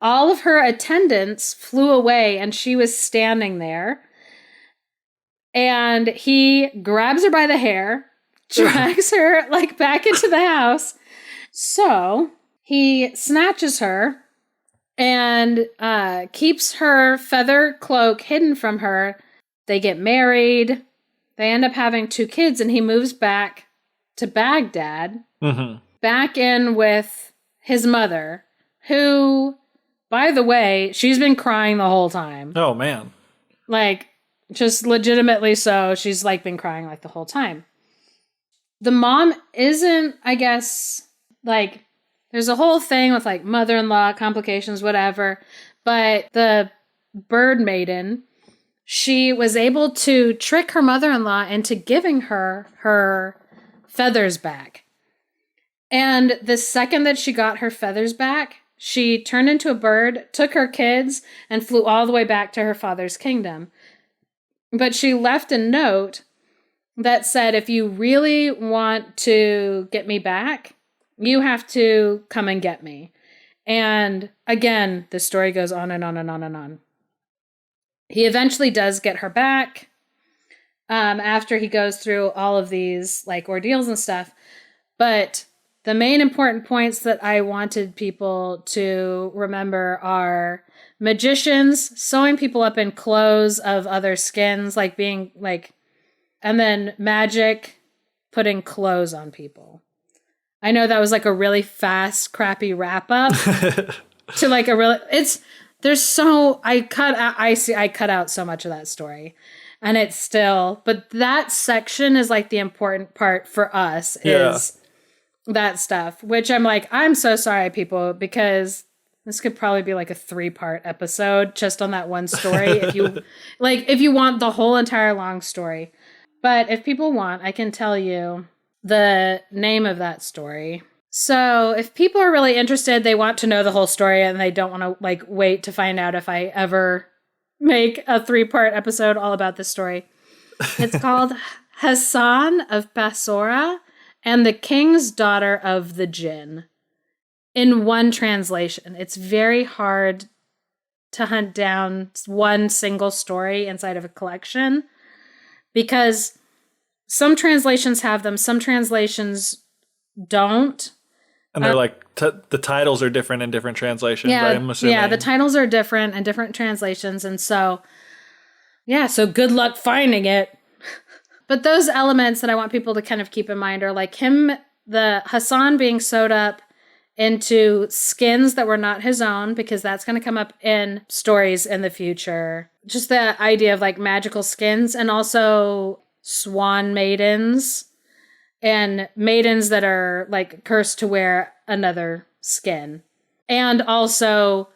All of her attendants flew away and she was standing there. And he grabs her by the hair, drags her like back into the house. So he snatches her and keeps her feather cloak hidden from her. They get married. They end up having 2 kids, and he moves back to Baghdad, back in with his mother, who, by the way, she's been crying the whole time. Oh, man. Like, just legitimately so. She's like been crying like the whole time. The mom isn't, I guess, like, there's a whole thing with, like, mother-in-law complications, whatever. But the bird maiden, she was able to trick her mother-in-law into giving her her feathers back. And the second that she got her feathers back, she turned into a bird, took her kids, and flew all the way back to her father's kingdom. But she left a note that said, if you really want to get me back, you have to come and get me. And again, the story goes on and on and on and on. He eventually does get her back after he goes through all of these like ordeals and stuff. But the main important points that I wanted people to remember are magicians sewing people up in clothes of other skins, like being like, and then magic putting clothes on people. I know that was like a really fast, crappy wrap up to like a really, I cut out so much of that story. And it's still, but that section is like the important part for us is that stuff, which I'm like, I'm so sorry, people, because this could probably be like a 3-part episode just on that one story. If you want the whole entire long story. But if people want, I can tell you the name of that story. So if people are really interested, they want to know the whole story and they don't want to like wait to find out if I ever make a 3-part episode all about this story. It's called Hasan of Basra and the King's Daughter of the Jinn. In one translation, it's very hard to hunt down one single story inside of a collection because some translations have them, some translations don't. And they're like, the titles are different in different translations, I'm assuming. Yeah, the titles are different in different translations. And so good luck finding it. But those elements that I want people to kind of keep in mind are like the Hasan being sewed up into skins that were not his own, because that's going to come up in stories in the future. Just the idea of like magical skins, and also swan maidens and maidens that are like cursed to wear another skin. And also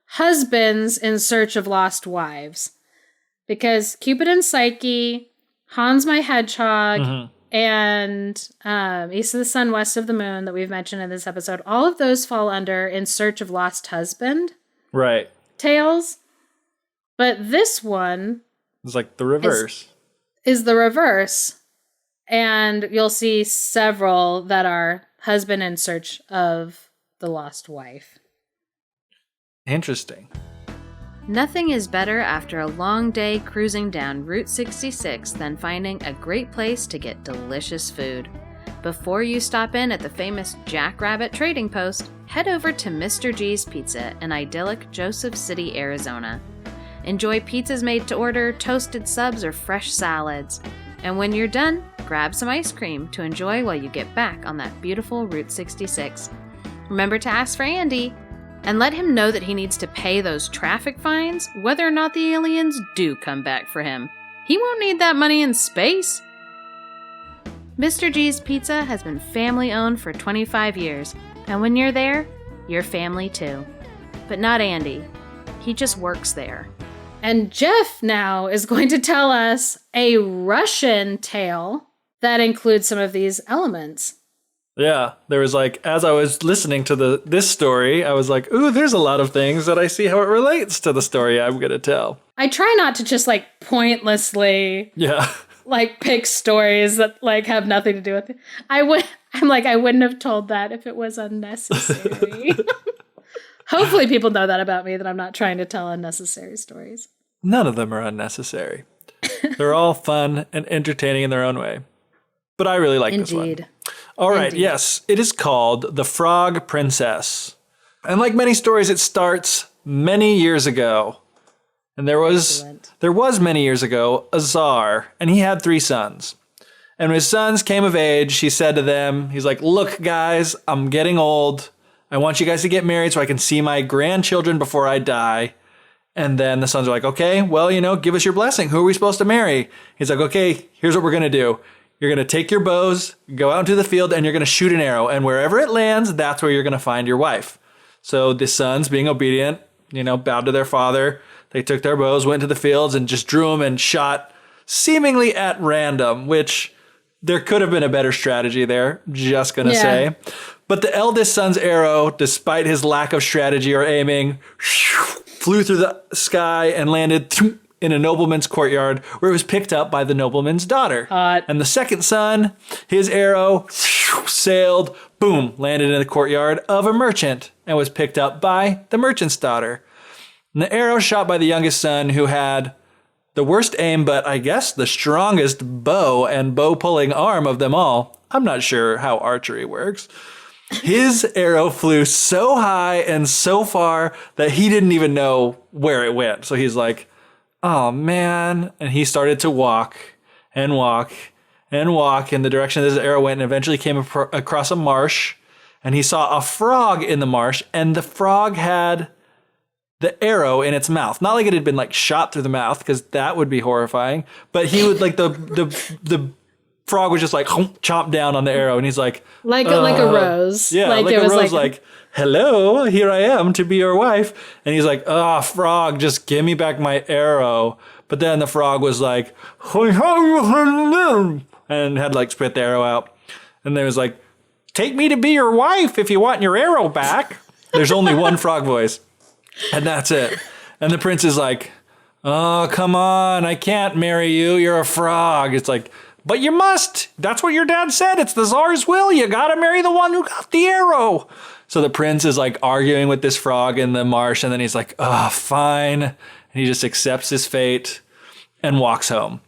husbands in search of lost wives. Because Cupid and Psyche, Hans my Hedgehog, and East of the Sun, West of the Moon that we've mentioned in this episode, all of those fall under In Search of Lost Husband. Right. Tales. But this one it's like the reverse. Is the reverse. And you'll see several that are husband in search of the lost wife. Interesting. Nothing is better after a long day cruising down Route 66 than finding a great place to get delicious food. Before you stop in at the famous Jackrabbit Trading Post, head over to Mr. G's Pizza in idyllic Joseph City, Arizona. Enjoy pizzas made to order, toasted subs, or fresh salads. And when you're done, grab some ice cream to enjoy while you get back on that beautiful Route 66. Remember to ask for Andy, and let him know that he needs to pay those traffic fines whether or not the aliens do come back for him. He won't need that money in space. Mr. G's Pizza has been family-owned for 25 years, and when you're there, you're family too. But not Andy. He just works there. And Geoff now is going to tell us a Russian tale that includes some of these elements. Yeah, there was like, as I was listening to this story, I was like, ooh, there's a lot of things that I see how it relates to the story I'm going to tell. I try not to just like pointlessly like pick stories that like have nothing to do with it. I wouldn't have told that if it was unnecessary. Hopefully people know that about me, that I'm not trying to tell unnecessary stories. None of them are unnecessary. They're all fun and entertaining in their own way. But I really like this one. All right, Indeed. Yes, it is called The Frog Princess. And like many stories, it starts many years ago. And there was many years ago a czar, and he had 3 sons. And when his sons came of age, he said to them, he's like, look, guys, I'm getting old. I want you guys to get married so I can see my grandchildren before I die. And then the sons are like, okay, well, give us your blessing. Who are we supposed to marry? He's like, okay, here's what we're going to do. You're going to take your bows, go out into the field, and you're going to shoot an arrow. And wherever it lands, that's where you're going to find your wife. So the sons, being obedient, bowed to their father. They took their bows, went to the fields, and just drew them and shot seemingly at random, which there could have been a better strategy there, just going to say. But the eldest son's arrow, despite his lack of strategy or aiming, flew through the sky and landed in a nobleman's courtyard, where it was picked up by the nobleman's daughter. And the second son, his arrow sailed, boom, landed in the courtyard of a merchant and was picked up by the merchant's daughter. And the arrow shot by the youngest son, who had the worst aim, but I guess the strongest bow and bow-pulling arm of them all. I'm not sure how archery works. His arrow flew so high and so far that he didn't even know where it went. So he's like, oh man. And he started to walk and walk and walk in the direction that his arrow went, and eventually came across a marsh, and he saw a frog in the marsh, and the frog had the arrow in its mouth. Not like it had been like shot through the mouth, because that would be horrifying, but he would like the frog was just like chomp down on the arrow, and he's like like a rose. Yeah, like it was a rose, like, hello, here I am to be your wife. And he's like, frog, just give me back my arrow. But then the frog was like, and had like spit the arrow out. And then it was like, take me to be your wife if you want your arrow back. There's only one frog voice, and that's it. And the prince is like, oh, come on, I can't marry you. You're a frog. It's like, but you must. That's what your dad said. It's the Tsar's will. You gotta marry the one who got the arrow. So the prince is like arguing with this frog in the marsh, and then he's like, oh, fine. And he just accepts his fate and walks home.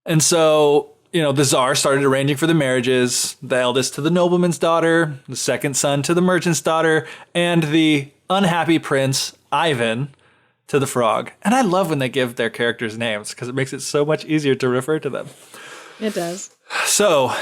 And so, the Tsar started arranging for the marriages, the eldest to the nobleman's daughter, the second son to the merchant's daughter, and the unhappy prince, Ivan, to the frog. And I love when they give their characters names, because it makes it so much easier to refer to them. It does. So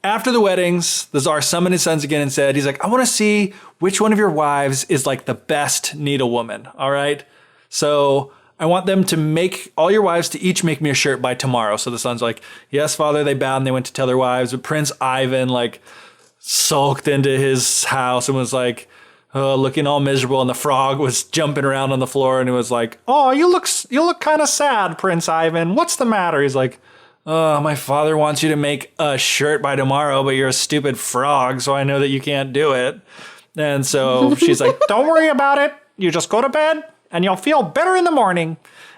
after the weddings, the Tsar summoned his sons again and said, he's like, I want to see which one of your wives is like the best needlewoman. All right. So I want them to make all your wives to each make me a shirt by tomorrow. So the sons are like, yes, father. They bowed and they went to tell their wives. But Prince Ivan like sulked into his house and was like, looking all miserable. And the frog was jumping around on the floor, and it was like, oh, you look kind of sad, Prince Ivan. What's the matter? He's like, oh, my father wants you to make a shirt by tomorrow, but you're a stupid frog, so I know that you can't do it. And so she's like, don't worry about it. You just go to bed and you'll feel better in the morning.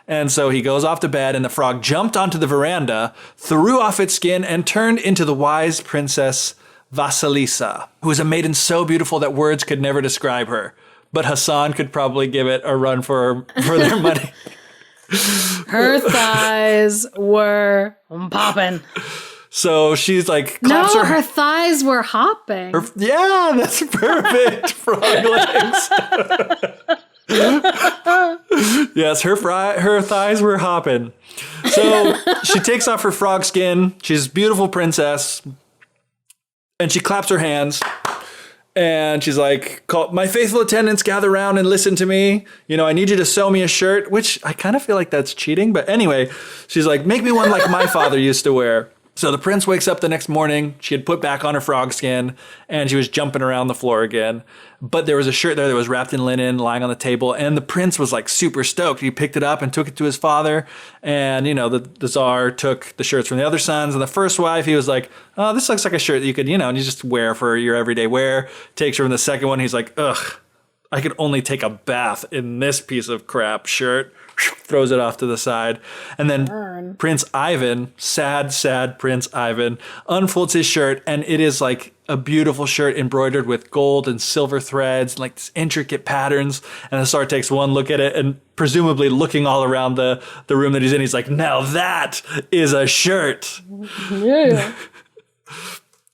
And so he goes off to bed, and the frog jumped onto the veranda, threw off its skin, and turned into the wise princess Vasilisa, who was a maiden so beautiful that words could never describe her. But Hasan could probably give it a run for their money. Her thighs were popping. So she's like, her thighs were hopping. Yeah, that's perfect. Frog legs. Yes, her thighs were hopping. So she takes off her frog skin. She's a beautiful princess. And she claps her hands. And she's like, my faithful attendants, gather around and listen to me. I need you to sew me a shirt, which I kind of feel like that's cheating. But anyway, she's like, make me one like my father used to wear. So the prince wakes up the next morning. She had put back on her frog skin, and she was jumping around the floor again. But there was a shirt there that was wrapped in linen lying on the table. And the prince was like super stoked. He picked it up and took it to his father. And, the Tsar took the shirts from the other sons. And the first wife, he was like, oh, this looks like a shirt that you could, and you just wear for your everyday wear. Takes her from the second one. He's like, ugh, I could only take a bath in this piece of crap shirt. Throws it off to the side. And then Prince Ivan, sad Prince Ivan, unfolds his shirt, and it is like a beautiful shirt embroidered with gold and silver threads, and like this intricate patterns. And the Tsar takes one look at it, and presumably looking all around the room that he's in, he's like, now that is a shirt. Yeah.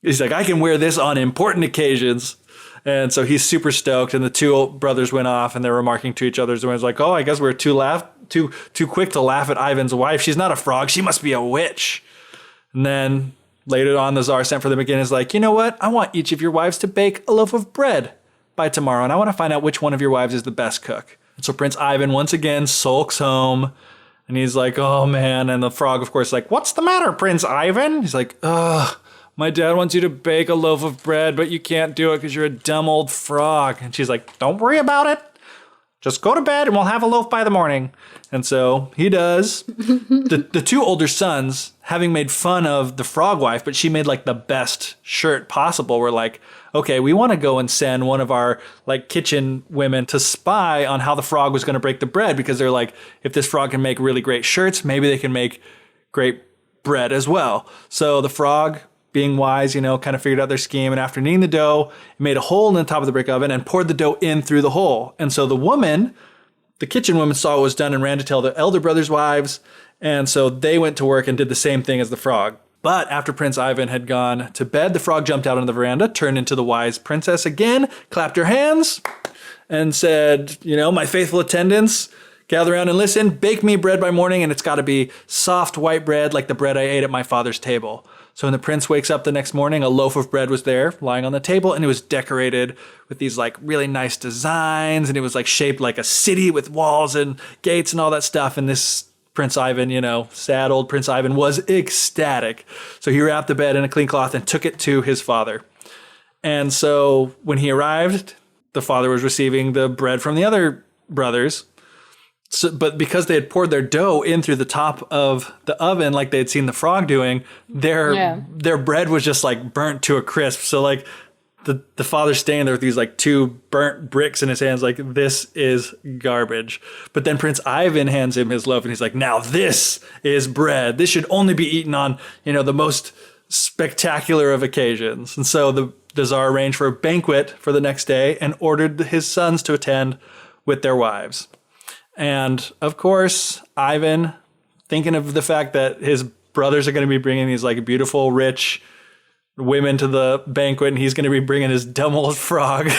He's like, I can wear this on important occasions. And so he's super stoked, and the two brothers went off, and they're remarking to each other. And one's like, oh, I guess we're too quick to laugh at Ivan's wife. She's not a frog. She must be a witch. And then later on, the Tsar sent for them again. Is like, you know what? I want each of your wives to bake a loaf of bread by tomorrow, and I want to find out which one of your wives is the best cook. And so Prince Ivan once again sulks home, and he's like, oh, man. And the frog, of course, is like, what's the matter, Prince Ivan? He's like, ugh. My dad wants you to bake a loaf of bread, but you can't do it because you're a dumb old frog. And she's like, don't worry about it. Just go to bed and we'll have a loaf by the morning. And so he does. The two older sons, having made fun of the frog wife, but she made like the best shirt possible, were like, okay, we want to go and send one of our like kitchen women to spy on how the frog was going to break the bread, because they're like, if this frog can make really great shirts, maybe they can make great bread as well. So the frog, being wise, kind of figured out their scheme. And after kneading the dough, it made a hole in the top of the brick oven and poured the dough in through the hole. And so the kitchen woman saw what was done and ran to tell the elder brothers' wives. And so they went to work and did the same thing as the frog. But after Prince Ivan had gone to bed, the frog jumped out on the veranda, turned into the wise princess again, clapped her hands, and said, my faithful attendants, gather around and listen, bake me bread by morning, and it's got to be soft white bread like the bread I ate at my father's table. So when the prince wakes up the next morning, a loaf of bread was there lying on the table, and it was decorated with these like really nice designs, and it was like shaped like a city with walls and gates and all that stuff. And this Prince Ivan, sad old Prince Ivan, was ecstatic. So he wrapped the bed in a clean cloth and took it to his father. And so when he arrived, the father was receiving the bread from the other brothers. But because they had poured their dough in through the top of the oven, like they had seen the frog doing, their bread was just like burnt to a crisp. So like the father's standing there with these like two burnt bricks in his hands, like, this is garbage. But then Prince Ivan hands him his loaf and he's like, now this is bread. This should only be eaten on, the most spectacular of occasions. And so the Tsar arranged for a banquet for the next day and ordered his sons to attend with their wives. And of course, Ivan, thinking of the fact that his brothers are going to be bringing these like beautiful, rich women to the banquet, and he's going to be bringing his dumb old frog,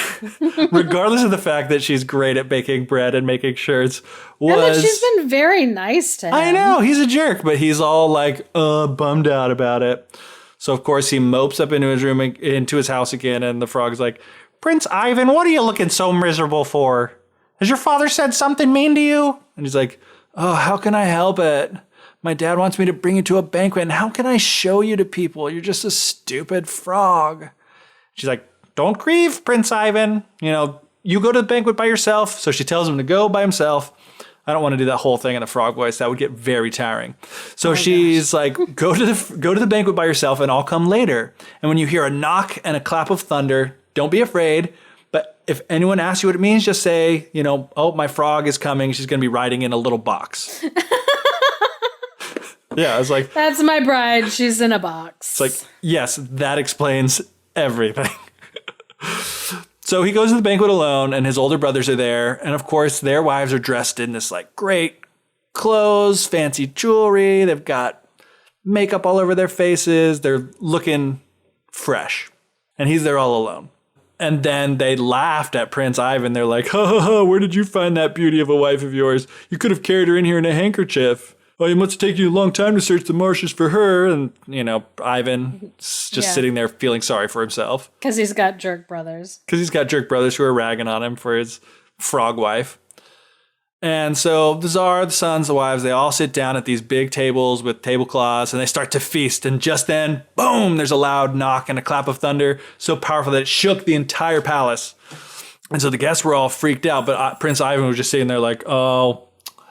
regardless of the fact that she's great at baking bread and making shirts. And that she's been very nice to him. I know, he's a jerk, but he's all like bummed out about it. So of course he mopes up into his room, into his house again, and the frog's like, Prince Ivan, what are you looking so miserable for? Has your father said something mean to you? And he's like, oh, how can I help it? My dad wants me to bring you to a banquet, and how can I show you to people? You're just a stupid frog. She's like, don't grieve, Prince Ivan. You go to the banquet by yourself. So she tells him to go by himself. I don't want to do that whole thing in a frog voice. That would get very tiring. So she's like, go to the banquet by yourself, and I'll come later. And when you hear a knock and a clap of thunder, don't be afraid. But if anyone asks you what it means, just say, oh, my frog is coming. She's going to be riding in a little box. Yeah, I was like, that's my bride. She's in a box. It's like, yes, that explains everything. So he goes to the banquet alone, and his older brothers are there. And of course, their wives are dressed in this like great clothes, fancy jewelry. They've got makeup all over their faces. They're looking fresh. And he's there all alone. And then they laughed at Prince Ivan. They're like, ha ha ha, where did you find that beauty of a wife of yours? You could have carried her in here in a handkerchief. Oh, it must have taken you a long time to search the marshes for her. And, Ivan's just sitting there feeling sorry for himself. Because he's got jerk brothers. Who are ragging on him for his frog wife. And so the Tsar, the sons, the wives, they all sit down at these big tables with tablecloths, and they start to feast. And just then, boom, there's a loud knock and a clap of thunder so powerful that it shook the entire palace. And so the guests were all freaked out, but Prince Ivan was just sitting there like, oh,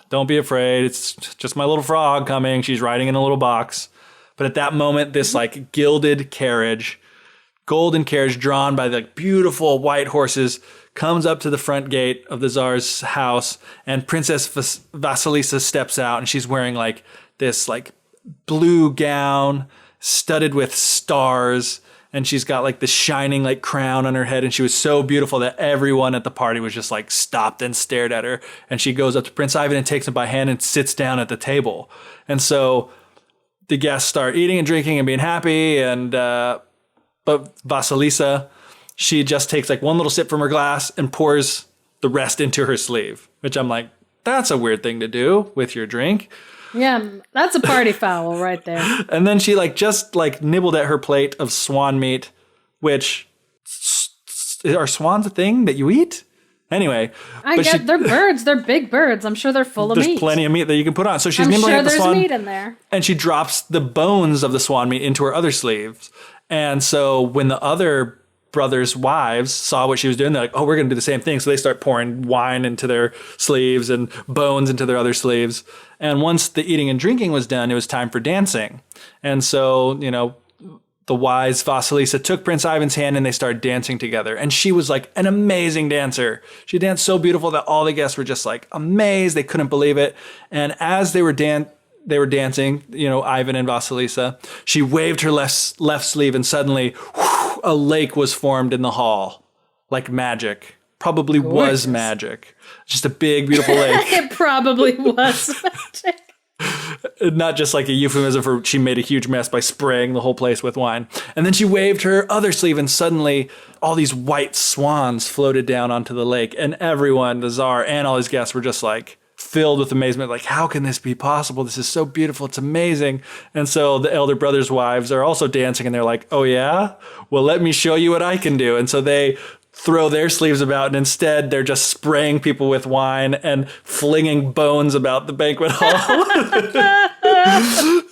don't be afraid. It's just my little frog coming. She's riding in a little box. But at that moment, this like golden carriage drawn by the beautiful white horses comes up to the front gate of the Tsar's house, and Princess Vasilisa steps out, and she's wearing like this like blue gown studded with stars, and she's got like this shining like crown on her head, and she was so beautiful that everyone at the party was just like stopped and stared at her. And she goes up to Prince Ivan and takes him by hand and sits down at the table. And so the guests start eating and drinking and being happy, and but Vasilisa, she just takes like one little sip from her glass and pours the rest into her sleeve, which I'm like, that's a weird thing to do with your drink. Yeah, that's a party foul right there. And then she just nibbled at her plate of swan meat, which are swans a thing that you eat? Anyway. They're birds. They're big birds. I'm sure they're full of meat. There's plenty of meat that you can put on. So she's nibbling at the swan. I'm sure there's meat in there. And she drops the bones of the swan meat into her other sleeves. And so when the other brothers' wives saw what she was doing, they're like, oh, we're going to do the same thing. So they start pouring wine into their sleeves and bones into their other sleeves. And once the eating and drinking was done, it was time for dancing. And so, the wise Vasilisa took Prince Ivan's hand and they started dancing together. And she was like an amazing dancer. She danced so beautiful that all the guests were just like amazed. They couldn't believe it. And as they were dancing, Ivan and Vasilisa, she waved her left sleeve, and suddenly a lake was formed in the hall, like magic. Probably was magic. Just a big, beautiful lake. It probably was magic. Not just like a euphemism for she made a huge mess by spraying the whole place with wine. And then she waved her other sleeve, and suddenly all these white swans floated down onto the lake. And everyone, the Tsar and all his guests, were just like filled with amazement. Like, how can this be possible? This is so beautiful. It's amazing. And so the elder brothers' wives are also dancing, and they're like, oh yeah? Well, let me show you what I can do. And so they throw their sleeves about, and instead they're just spraying people with wine and flinging bones about the banquet hall.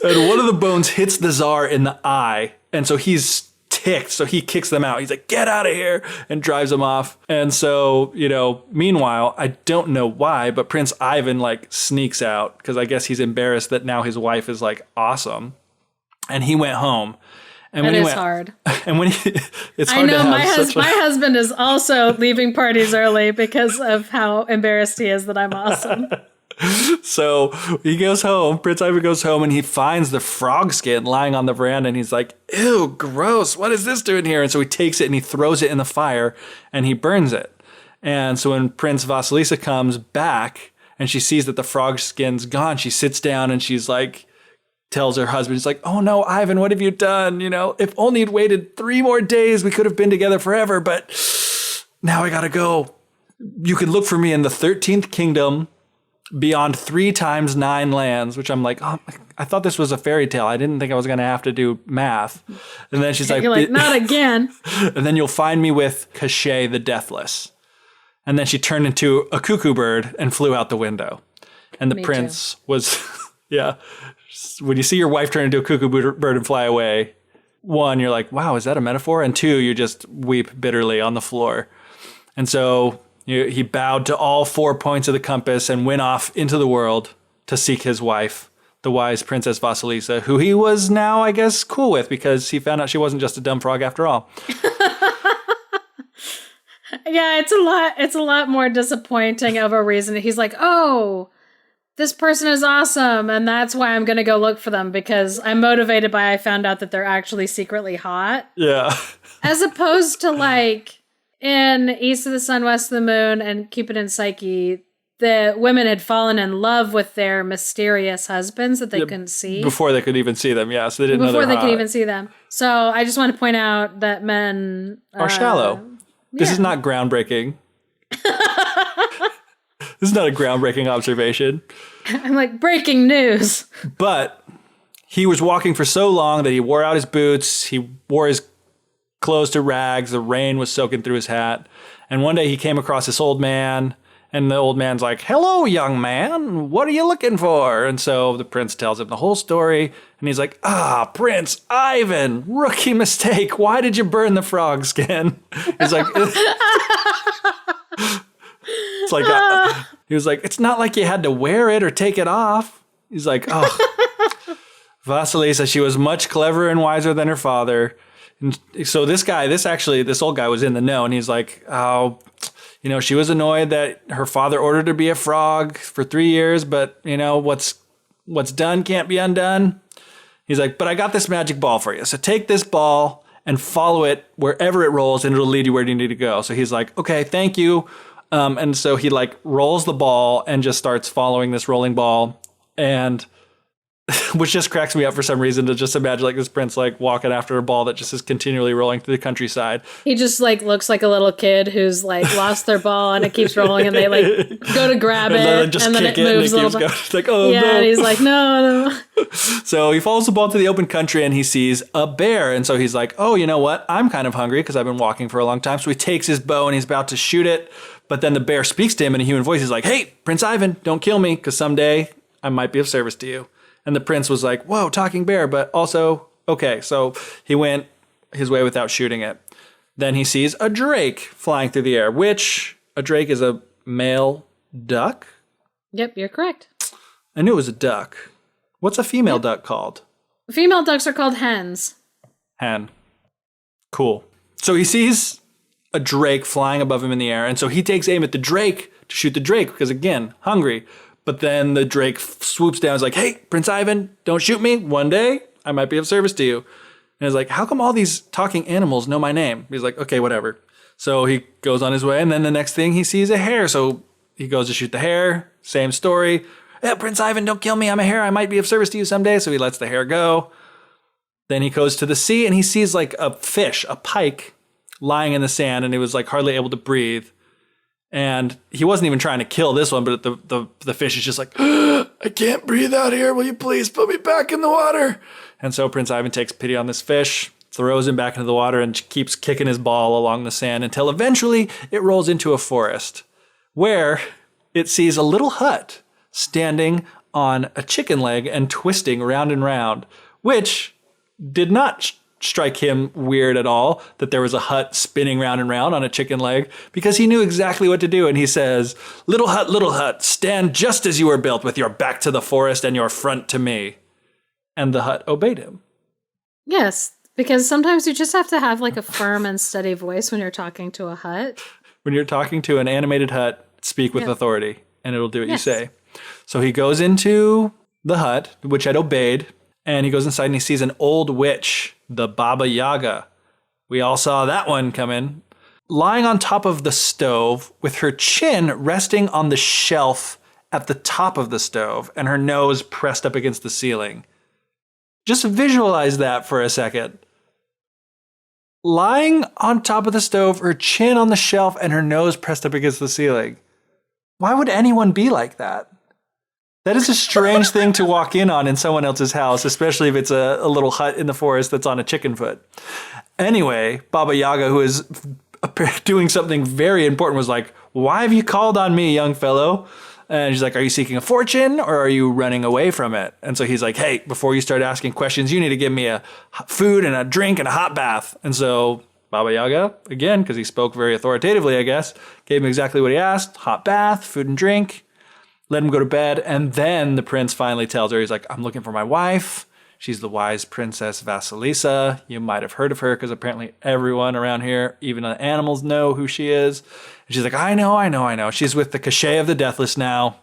And one of the bones hits the Tsar in the eye, and so he's ticked, so he kicks them out. He's like, get out of here, and drives them off. And so, meanwhile, I don't know why, but Prince Ivan like sneaks out because I guess he's embarrassed that now his wife is like awesome. And he went home. And when it's hard. And when it's hard I know to have my husband is also leaving parties early because of how embarrassed he is that I'm awesome. So he goes home, Prince Ivan goes home, and he finds the frog skin lying on the veranda, and he's like, ew, gross, what is this doing here? And so he takes it and he throws it in the fire and he burns it. And so when Prince Vasilisa comes back and she sees that the frog skin's gone, she sits down and she's like, tells her husband, he's like, oh no, Ivan, what have you done? If only you'd waited 3 more days, we could have been together forever, but now I gotta go. You can look for me in the 13th kingdom, beyond 3 times 9 lands, which I'm like, oh, I thought this was a fairy tale. I didn't think I was going to have to do math. And then she's like, you're like, not again. And then you'll find me with Kushchey the Deathless. And then she turned into a cuckoo bird and flew out the window. And the prince was, yeah. When you see your wife turn into a cuckoo bird and fly away, 1, you're like, wow, is that a metaphor? And 2, you just weep bitterly on the floor. And so he bowed to all 4 points of the compass and went off into the world to seek his wife, the wise Princess Vasilisa, who he was now, I guess, cool with because he found out she wasn't just a dumb frog after all. Yeah, it's a lot more disappointing of a reason. He's like, oh, this person is awesome, and that's why I'm going to go look for them because I'm motivated by I found out that they're actually secretly hot. Yeah. As opposed to like in East of the Sun, West of the Moon and Cupid and Psyche, the women had fallen in love with their mysterious husbands that they couldn't see. Before they could even see them, yeah. So they didn't know Before they're they hot. could even see them. So I just want to point out that men are shallow. This is not groundbreaking. This is not a groundbreaking observation. I'm like, breaking news. But he was walking for so long that he wore out his boots. He wore his clothes to rags. The rain was soaking through his hat. And one day he came across this old man. And the old man's like, hello, young man. What are you looking for? And so the prince tells him the whole story. And he's like, Prince Ivan, rookie mistake. Why did you burn the frog skin? He's like... It's like, he was like, it's not like you had to wear it or take it off. He's like, oh, Vasilisa, she was much cleverer and wiser than her father. And so this old guy was in the know. And he's like, oh, she was annoyed that her father ordered her to be a frog for 3 years. But, what's done can't be undone. He's like, but I got this magic ball for you. So take this ball and follow it wherever it rolls and it'll lead you where you need to go. So he's like, okay, thank you. And so he like rolls the ball and just starts following this rolling ball, and which just cracks me up for some reason to just imagine like this prince like walking after a ball that just is continually rolling through the countryside. He just like looks like a little kid who's like lost their ball and it keeps rolling and they like go to grab it and then it moves a little bit. It's like, oh yeah, no. And he's like, no. So he follows the ball to the open country and he sees a bear. And so he's like, oh, you know what? I'm kind of hungry because I've been walking for a long time. So he takes his bow and he's about to shoot it. But then the bear speaks to him in a human voice. He's like, hey, Prince Ivan, don't kill me because someday I might be of service to you. And the prince was like, whoa, talking bear, but also, okay. So he went his way without shooting it. Then he sees a drake flying through the air, which a drake is a male duck? Yep, you're correct. I knew it was a duck. What's a female duck called? Female ducks are called hens. Hen. Cool. So he sees a drake flying above him in the air, and so he takes aim at the drake to shoot the drake because, again, hungry. But then the drake swoops down. He's like, hey, Prince Ivan, don't shoot me. One day, I might be of service to you. And he's like, how come all these talking animals know my name? He's like, okay, whatever. So he goes on his way, and then the next thing he sees a hare. So he goes to shoot the hare. Same story. "Hey, Prince Ivan, don't kill me. I'm a hare. I might be of service to you someday." So he lets the hare go. Then he goes to the sea and he sees like a fish, a pike, lying in the sand, and he was like hardly able to breathe. And he wasn't even trying to kill this one, but the fish is just like, "I can't breathe out here. Will you please put me back in the water?" And so Prince Ivan takes pity on this fish, throws him back into the water, and keeps kicking his ball along the sand until eventually it rolls into a forest where it sees a little hut standing on a chicken leg and twisting round and round, which did not strike him weird at all, that there was a hut spinning round and round on a chicken leg, because he knew exactly what to do. And he says, little hut, stand just as you were built, with your back to the forest and your front to me." And the hut obeyed him. Yes, because sometimes you just have to have like a firm and steady voice when you're talking to a hut. When you're talking to an animated hut, speak with authority, and it'll do what you say. So he goes into the hut, which had obeyed, and he goes inside and he sees an old witch, the Baba Yaga. We all saw that one come in. Lying on top of the stove with her chin resting on the shelf at the top of the stove and her nose pressed up against the ceiling. Just visualize that for a second. Lying on top of the stove, her chin on the shelf and her nose pressed up against the ceiling. Why would anyone be like that? That is a strange thing to walk in someone else's house, especially if it's a little hut in the forest that's on a chicken foot. Anyway, Baba Yaga, who is doing something very important, was like, "Why have you called on me, young fellow?" And she's like, "Are you seeking a fortune or are you running away from it?" And so he's like, "Hey, before you start asking questions, you need to give me a food and a drink and a hot bath." And so Baba Yaga, again, because he spoke very authoritatively, I guess, gave him exactly what he asked: hot bath, food and drink. Let him go to bed. And then the prince finally tells her, he's like, "I'm looking for my wife. She's the wise Princess Vasilisa. You might have heard of her because apparently everyone around here, even the animals, know who she is." And she's like, I know. She's with the Kushchey of the Deathless now.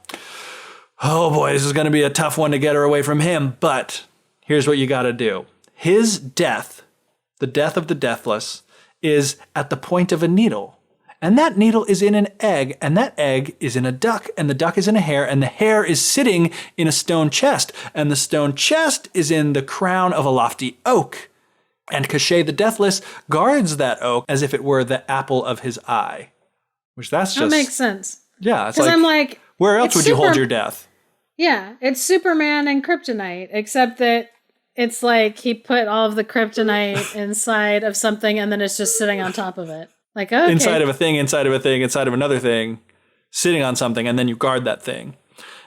Oh boy, this is going to be a tough one to get her away from him. But here's what you got to do. His death, the death of the Deathless, is at the point of a needle. And that needle is in an egg, and that egg is in a duck, and the duck is in a hare, and the hare is sitting in a stone chest, and the stone chest is in the crown of a lofty oak. And Kushchey the Deathless guards that oak as if it were the apple of his eye. Which that's just... That makes sense. Yeah, it's like... I'm like... Where else would you hold your death? Yeah, it's Superman and kryptonite, except that it's like he put all of the kryptonite inside of something, and then it's just sitting on top of it. Like, okay. Inside of a thing, inside of a thing, inside of another thing, sitting on something, and then you guard that thing.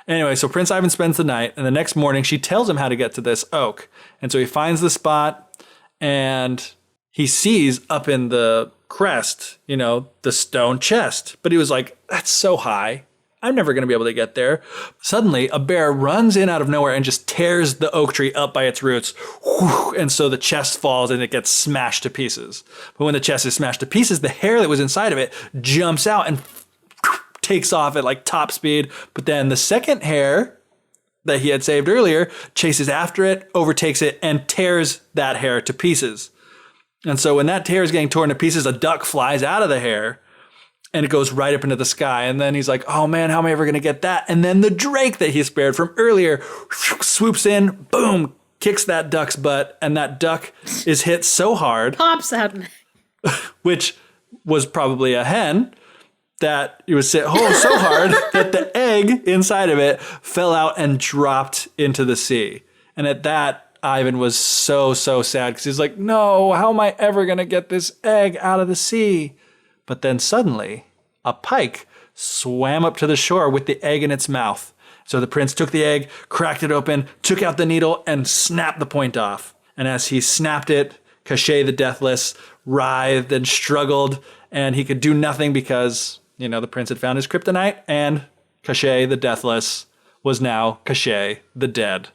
Anyway, so Prince Ivan spends the night, and the next morning she tells him how to get to this oak. And so he finds the spot, and he sees up in the crest, the stone chest. But he was like, that's so high. I'm never going to be able to get there. Suddenly, a bear runs in out of nowhere and just tears the oak tree up by its roots. And so the chest falls and it gets smashed to pieces. But when the chest is smashed to pieces, the hare that was inside of it jumps out and takes off at like top speed. But then the second hare that he had saved earlier chases after it, overtakes it, and tears that hare to pieces. And so when that hare is getting torn to pieces, a duck flies out of the hare. And it goes right up into the sky. And then he's like, oh man, how am I ever going to get that? And then the drake that he spared from earlier swoops in, boom, kicks that duck's butt. And that duck is hit so hard. Pops out. Which was probably a hen, that it was hit so hard that the egg inside of it fell out and dropped into the sea. And at that, Ivan was so sad because he's like, no, how am I ever going to get this egg out of the sea? But then suddenly, a pike swam up to the shore with the egg in its mouth. So the prince took the egg, cracked it open, took out the needle, and snapped the point off. And as he snapped it, Kushchey the Deathless writhed and struggled, and he could do nothing because, the prince had found his kryptonite, and Kushchey the Deathless was now Kushchey the Dead.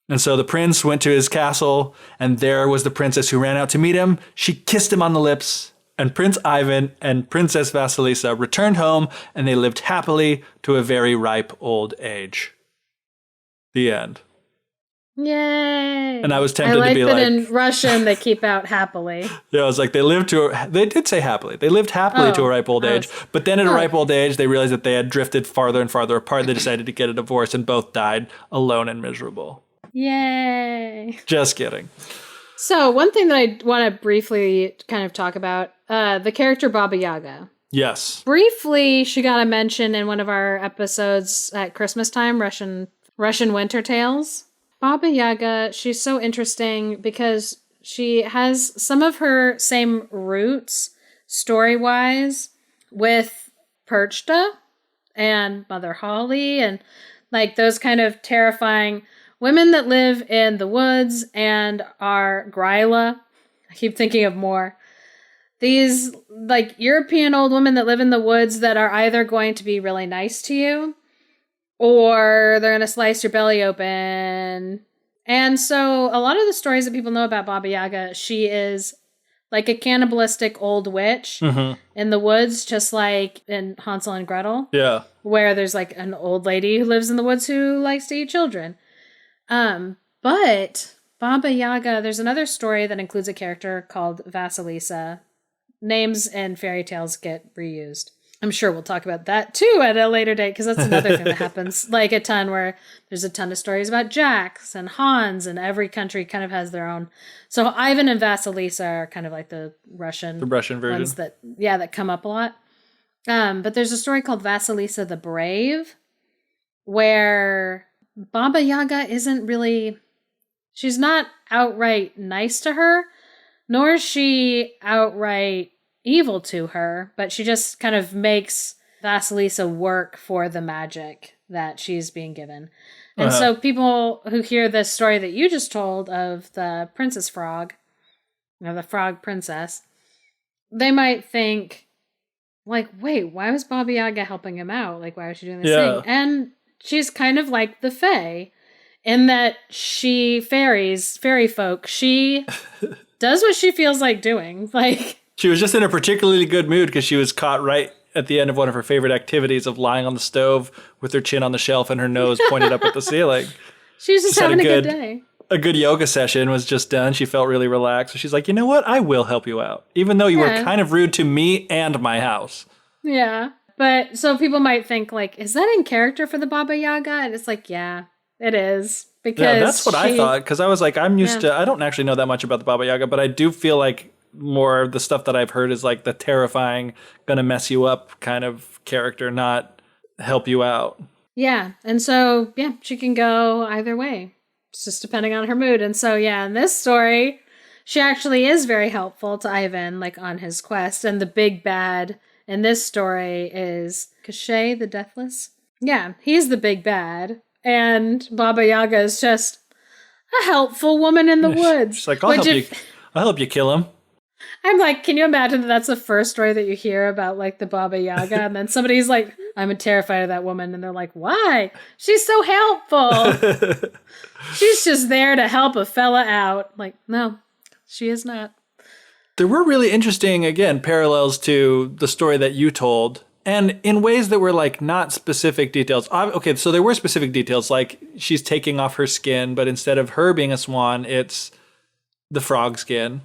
And so the prince went to his castle, and there was the princess who ran out to meet him. She kissed him on the lips. And Prince Ivan and Princess Vasilisa returned home, and they lived happily to a very ripe old age. The end. Yay! And I was I tempted like to be that like, in Russian they keep out happily. yeah, I was like, they did say happily. They lived happily to a ripe old age. But then at a ripe old age, they realized that they had drifted farther and farther apart. They decided to get a divorce and both died alone and miserable. Yay! Just kidding. So one thing that I want to briefly kind of talk about, the character Baba Yaga. Yes. Briefly, she got a mention in one of our episodes at Christmas time, Russian Winter Tales. Baba Yaga, she's so interesting because she has some of her same roots, story-wise, with Perchta and Mother Holly and like those kind of terrifying women that live in the woods and are Gryla. I keep thinking of more. These like European old women that live in the woods that are either going to be really nice to you or they're going to slice your belly open. And so a lot of the stories that people know about Baba Yaga, she is like a cannibalistic old witch in the woods, just like in Hansel and Gretel. Yeah. Where there's like an old lady who lives in the woods who likes to eat children. But Baba Yaga, there's another story that includes a character called Vasilisa. Names and fairy tales get reused. I'm sure we'll talk about that too at a later date because that's another thing that happens like a ton where there's a ton of stories about Jacks and Hans and every country kind of has their own. So Ivan and Vasilisa are kind of like the Russian version ones that come up a lot. But there's a story called Vasilisa the Brave where Baba Yaga isn't really, she's not outright nice to her, nor is she outright evil to her, but she just kind of makes Vasilisa work for the magic that she's being given. And so people who hear this story that you just told of the princess frog, the frog princess, they might think, like, wait, why was Baba Yaga helping him out? Like, why was she doing this thing? And she's kind of like the Fae in that fairy folk, she does what she feels like doing. Like, she was just in a particularly good mood because she was caught right at the end of one of her favorite activities of lying on the stove with her chin on the shelf and her nose pointed up at the ceiling. She's just having a good day. A good yoga session was just done. She felt really relaxed. So she's like, you know what? I will help you out. Even though you were kind of rude to me and my house. Yeah. But so people might think like, is that in character for the Baba Yaga? And it's like, yeah, it is. Because that's what I thought. Because I was like, I'm used to, I don't actually know that much about the Baba Yaga, but I do feel like more of the stuff that I've heard is like the terrifying, gonna mess you up kind of character, not help you out. Yeah. And so, yeah, she can go either way. It's just depending on her mood. And so, yeah, in this story, she actually is very helpful to Ivan, like on his quest. And the big bad in this story is Kushchey the Deathless. Yeah, he's the big bad. And Baba Yaga is just a helpful woman in the woods. She's like, I'll help you kill him. I'm like, can you imagine that that's the first story that you hear about, like, the Baba Yaga? And then somebody's like, I'm terrified of that woman. And they're like, why? She's so helpful. She's just there to help a fella out. Like, no, she is not. There were really interesting, again, parallels to the story that you told. And in ways that were, like, not specific details. Okay, so there were specific details, like she's taking off her skin, but instead of her being a swan, it's the frog skin.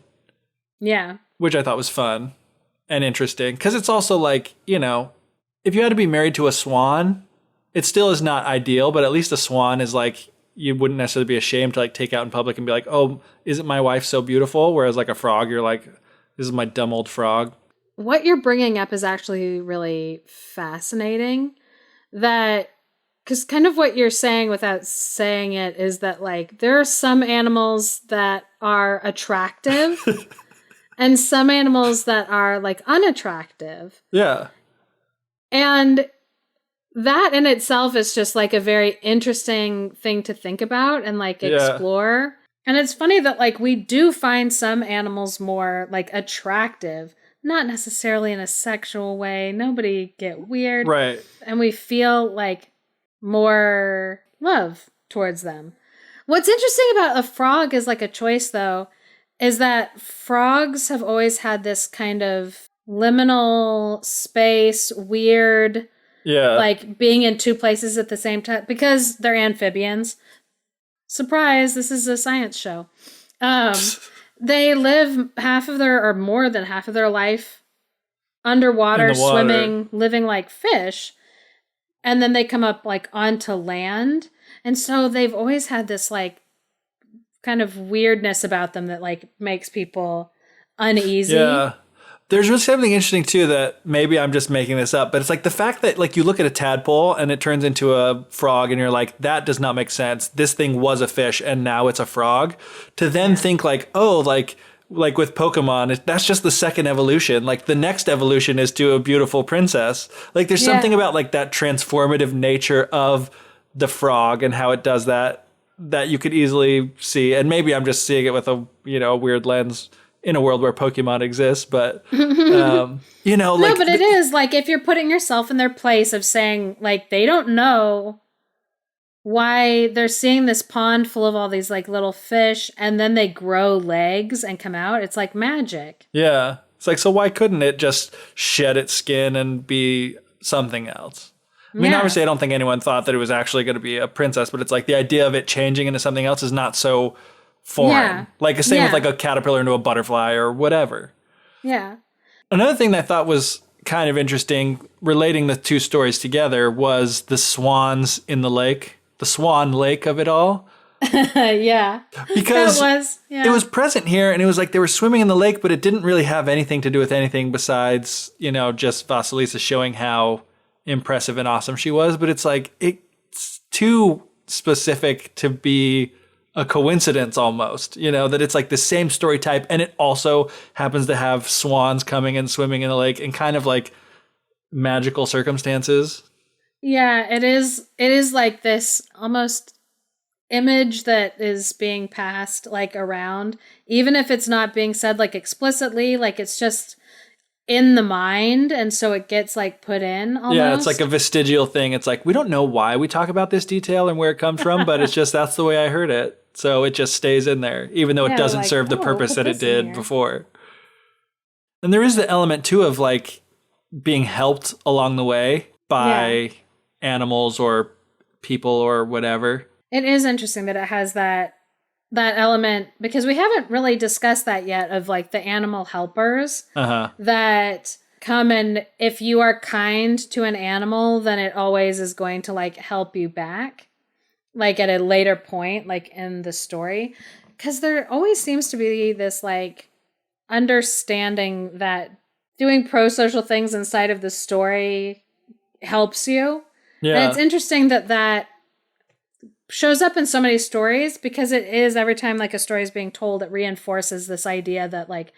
Yeah. Which I thought was fun and interesting. Because it's also like, you know, if you had to be married to a swan, it still is not ideal, but at least a swan is like, you wouldn't necessarily be ashamed to like take out in public and be like, oh, isn't my wife so beautiful? Whereas like a frog, you're like, this is my dumb old frog. What you're bringing up is actually really fascinating. That, because kind of what you're saying without saying it is that like, there are some animals that are attractive. And some animals that are, like, unattractive. Yeah. And that in itself is just, like, a very interesting thing to think about and, like, explore. And it's funny that, like, we do find some animals more, like, attractive. Not necessarily in a sexual way. Nobody get weird. Right. And we feel, like, more love towards them. What's interesting about a frog is, like, a choice, though, is that frogs have always had this kind of liminal space, weird, like being in two places at the same time, because they're amphibians. surprise, this is a science show. They live or more than half of their life underwater, swimming, living like fish. And then they come up like onto land. And so they've always had this like kind of weirdness about them that like makes people uneasy. Yeah. There's really something interesting too that maybe I'm just making this up, but it's like the fact that like you look at a tadpole and it turns into a frog and you're like, that does not make sense. This thing was a fish and now it's a frog. To then think like, oh, like with Pokemon, that's just the second evolution. Like the next evolution is to a beautiful princess. Like there's something about like that transformative nature of the frog and how it does that you could easily see. And maybe I'm just seeing it with a weird lens in a world where Pokemon exists, but no, but it is like if you're putting yourself in their place of saying like they don't know why they're seeing this pond full of all these like little fish and then they grow legs and come out. It's like magic. Yeah. It's like, so why couldn't it just shed its skin and be something else? I mean, obviously I don't think anyone thought that it was actually going to be a princess, but it's like the idea of it changing into something else is not so foreign. Yeah. Like the same with like a caterpillar into a butterfly or whatever. Yeah. Another thing that I thought was kind of interesting relating the two stories together was the swans in the lake, the swan lake of it all. Yeah. Because it was present here and it was like they were swimming in the lake, but it didn't really have anything to do with anything besides, just Vasilisa showing how impressive and awesome she was. But it's like, it's too specific to be a coincidence almost, that it's like the same story type and it also happens to have swans coming and swimming in the lake in kind of like magical circumstances. Yeah, it is like this almost image that is being passed like around, even if it's not being said like explicitly, like it's just in the mind, and so it gets like put in almost. Yeah, it's like a vestigial thing. It's like we don't know why we talk about this detail and where it comes from, but it's just that's the way I heard it. So it just stays in there, even though it doesn't serve the purpose that it did before. And there is the element, too, of like being helped along the way by animals or people or whatever. It is interesting that it has that element, because we haven't really discussed that yet, of like the animal helpers that come, and if you are kind to an animal, then it always is going to like help you back. Like at a later point, like in the story, because there always seems to be this like understanding that doing pro-social things inside of the story helps you. Yeah. And it's interesting that shows up in so many stories, because it is every time like a story is being told, it reinforces this idea that like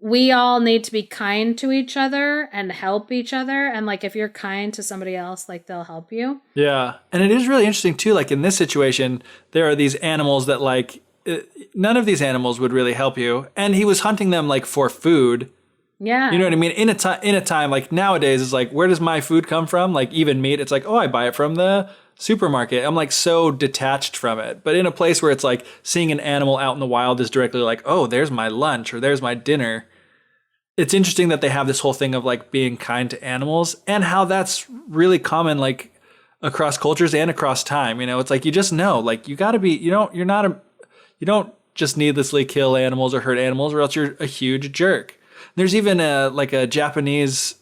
we all need to be kind to each other and help each other. And like, if you're kind to somebody else, like they'll help you. Yeah. And it is really interesting too. Like in this situation, there are these animals that like, none of these animals would really help you. And he was hunting them like for food. Yeah. You know what I mean? In a time like nowadays, it's like, where does my food come from? Like even meat, it's like, oh, I buy it from the supermarket. I'm like so detached from it. But in a place where it's like seeing an animal out in the wild is directly like, oh, there's my lunch or there's my dinner. It's interesting that they have this whole thing of like being kind to animals and how that's really common, like across cultures and across time. It's like, you just know, like you got to be, you don't just needlessly kill animals or hurt animals or else you're a huge jerk. There's even a Japanese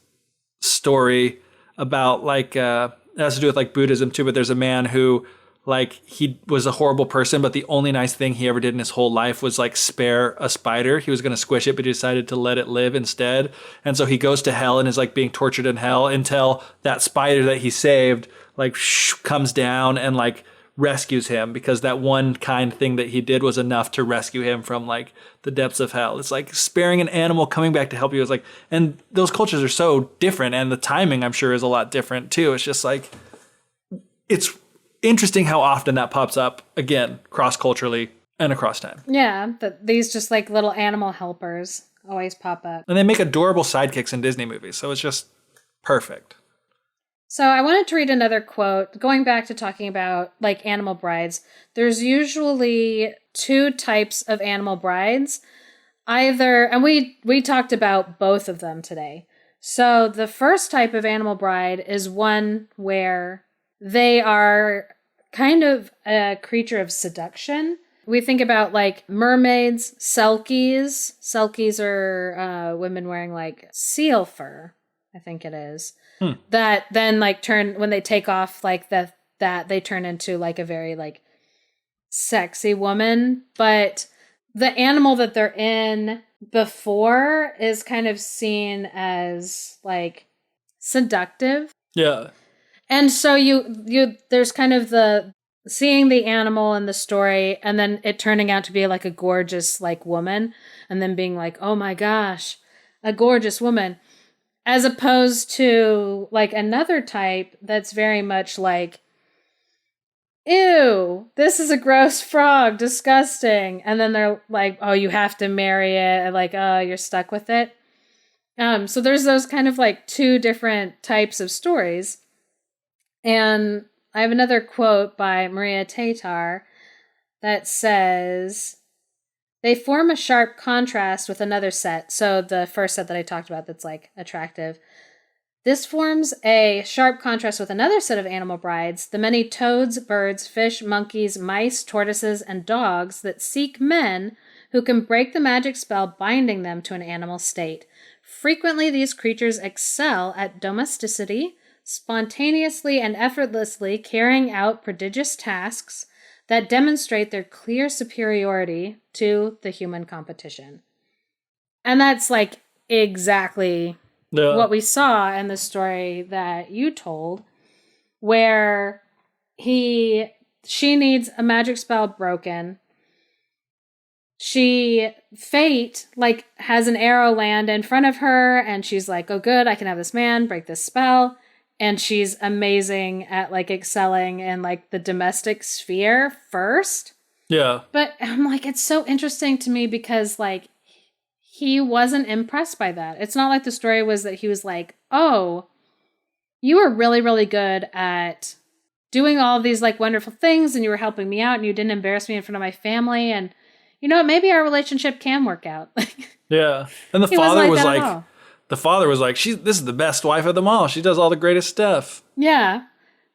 story about like, it has to do with like Buddhism too, but there's a man who like he was a horrible person, but the only nice thing he ever did in his whole life was like spare a spider. He was going to squish it, but he decided to let it live instead. And so he goes to hell and is like being tortured in hell until that spider that he saved like comes down and like rescues him, because that one kind thing that he did was enough to rescue him from like the depths of hell. It's like sparing an animal coming back to help you. It's like, and those cultures are so different, and the timing I'm sure is a lot different too. It's just like, it's interesting how often that pops up again, cross-culturally and across time. Yeah, these just like little animal helpers always pop up. And they make adorable sidekicks in Disney movies, so it's just perfect. So I wanted to read another quote, going back to talking about like animal brides. There's usually two types of animal brides. Either, and we talked about both of them today. So the first type of animal bride is one where they are kind of a creature of seduction. We think about like mermaids, selkies. Selkies are women wearing like seal fur, I think it is. That then like when they take off like that they turn into like a very like sexy woman. But the animal that they're in before is kind of seen as like seductive. Yeah. And so you there's kind of the seeing the animal in the story and then it turning out to be like a gorgeous like woman and then being like, oh my gosh, a gorgeous woman. As opposed to like another type that's very much like, ew, this is a gross frog, disgusting. And then they're like, oh, you have to marry it. And like, oh, you're stuck with it. So there's those kind of like two different types of stories. And I have another quote by Maria Tatar that says, they form a sharp contrast with another set. So the first set that I talked about that's like attractive. This forms a sharp contrast with another set of animal brides, the many toads, birds, fish, monkeys, mice, tortoises, and dogs that seek men who can break the magic spell binding them to an animal state. Frequently, these creatures excel at domesticity, spontaneously and effortlessly carrying out prodigious tasks that demonstrate their clear superiority to the human competition. And that's like exactly what we saw in the story that you told, where she needs a magic spell broken. Fate like has an arrow land in front of her and she's like, oh good, I can have this man break this spell. And she's amazing at like excelling in like the domestic sphere first. Yeah. But I'm like, it's so interesting to me because like he wasn't impressed by that. It's not like the story was that he was like, oh, you were really, really good at doing all of these like wonderful things and you were helping me out and you didn't embarrass me in front of my family. And you know, maybe our relationship can work out. Yeah. And the father was like, this is the best wife of them all. She does all the greatest stuff. Yeah.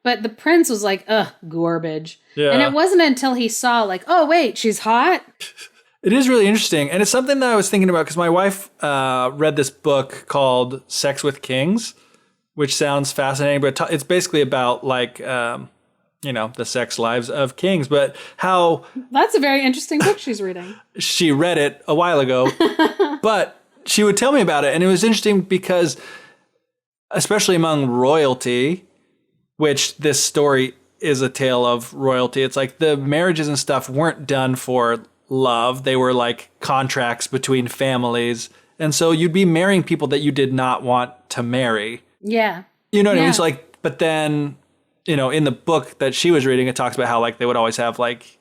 But the prince was like, ugh, garbage. Yeah. And it wasn't until he saw like, oh, wait, she's hot. It is really interesting. And it's something that I was thinking about because my wife read this book called Sex with Kings, which sounds fascinating. But it's basically about like, the sex lives of kings. But how... That's a very interesting book she's reading. She read it a while ago. But... she would tell me about it, and it was interesting because, especially among royalty, which this story is a tale of royalty, it's like the marriages and stuff weren't done for love. They were like contracts between families. And so you'd be marrying people that you did not want to marry. Yeah. You know what I mean? So like, but then, in the book that she was reading, it talks about how like they would always have like,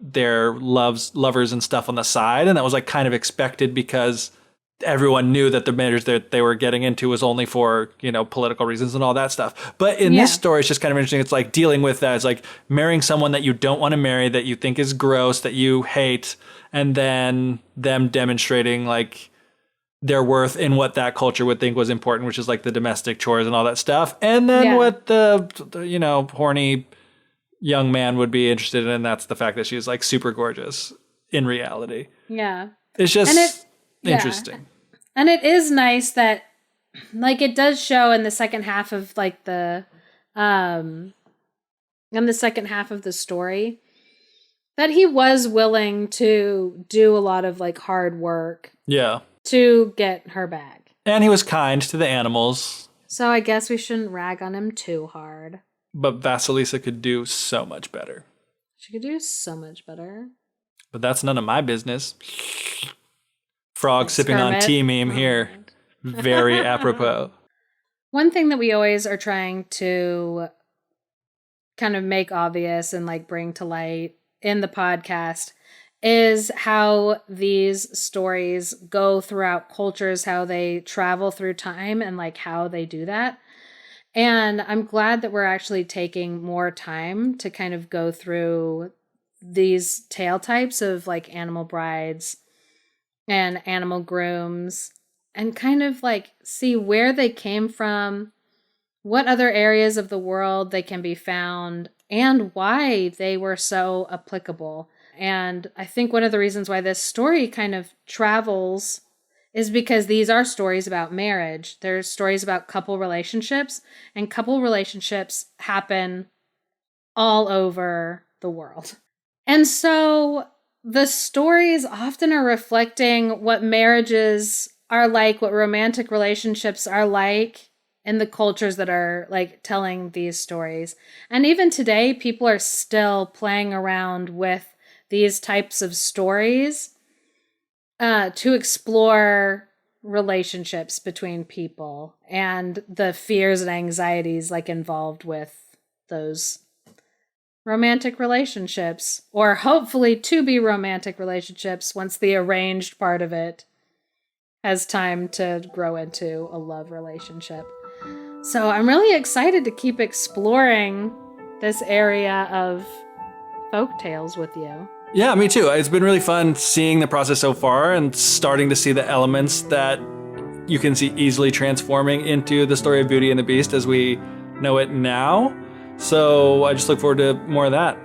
their lovers and stuff on the side. And that was like kind of expected because everyone knew that the marriage that they were getting into was only for, political reasons and all that stuff. But in this story, it's just kind of interesting. It's like dealing with that. It's like marrying someone that you don't want to marry, that you think is gross, that you hate, and then them demonstrating like their worth in what that culture would think was important, which is like the domestic chores and all that stuff. And then what the horny young man would be interested in, and that's the fact that she's like super gorgeous in reality. Yeah. It's just... interesting. And it is nice that like it does show in the second half of like in the second half of the story that he was willing to do a lot of like hard work. Yeah. To get her back. And he was kind to the animals. So I guess we shouldn't rag on him too hard. But Vasilisa could do so much better. She could do so much better. But that's none of my business. Frog sipping on tea meme here. Very apropos. One thing that we always are trying to kind of make obvious and like bring to light in the podcast is how these stories go throughout cultures, how they travel through time and like how they do that. And I'm glad that we're actually taking more time to kind of go through these tale types of like animal brides and animal grooms and kind of like see where they came from, what other areas of the world they can be found, and why they were so applicable. And I think one of the reasons why this story kind of travels is because these are stories about marriage. There's stories about couple relationships, and couple relationships happen all over the world. And so the stories often are reflecting what marriages are like, what romantic relationships are like in the cultures that are like telling these stories. And even today, people are still playing around with these types of stories to explore relationships between people and the fears and anxieties like involved with those romantic relationships, or hopefully to be romantic relationships once the arranged part of it has time to grow into a love relationship. So I'm really excited to keep exploring this area of folk tales with you. Yeah, me too. It's been really fun seeing the process so far and starting to see the elements that you can see easily transforming into the story of Beauty and the Beast as we know it now. So I just look forward to more of that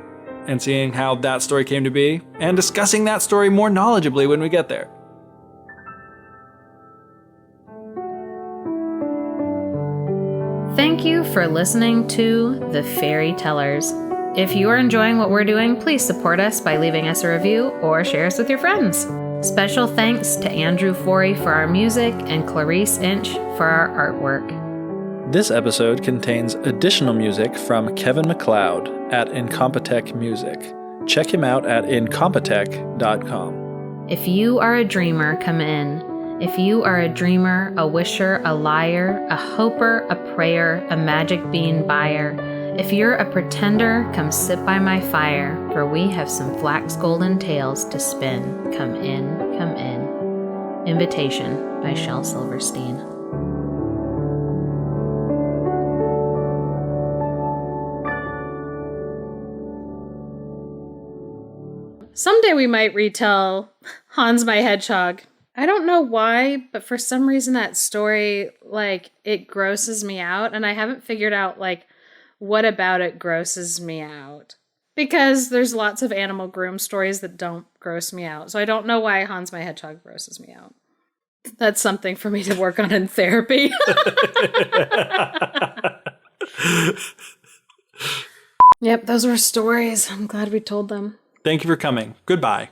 and seeing how that story came to be and discussing that story more knowledgeably when we get there. Thank you for listening to The Fairy Tellers. If you are enjoying what we're doing, please support us by leaving us a review or share us with your friends. Special thanks to Andrew Forey for our music and Clarice Inch for our artwork. This episode contains additional music from Kevin MacLeod at Incompetech Music. Check him out at incompetech.com. If you are a dreamer, come in. If you are a dreamer, a wisher, a liar, a hoper, a prayer, a magic bean buyer, if you're a pretender, come sit by my fire, for we have some flax golden tales to spin. Come in, come in. Invitation by Shel Silverstein. Someday we might retell Hans my Hedgehog. I don't know why, but for some reason that story, like, it grosses me out, and I haven't figured out, like, what about it grosses me out. Because there's lots of animal groom stories that don't gross me out, so I don't know why Hans my Hedgehog grosses me out. That's something for me to work on in therapy. Yep, those were stories. I'm glad we told them. Thank you for coming. Goodbye.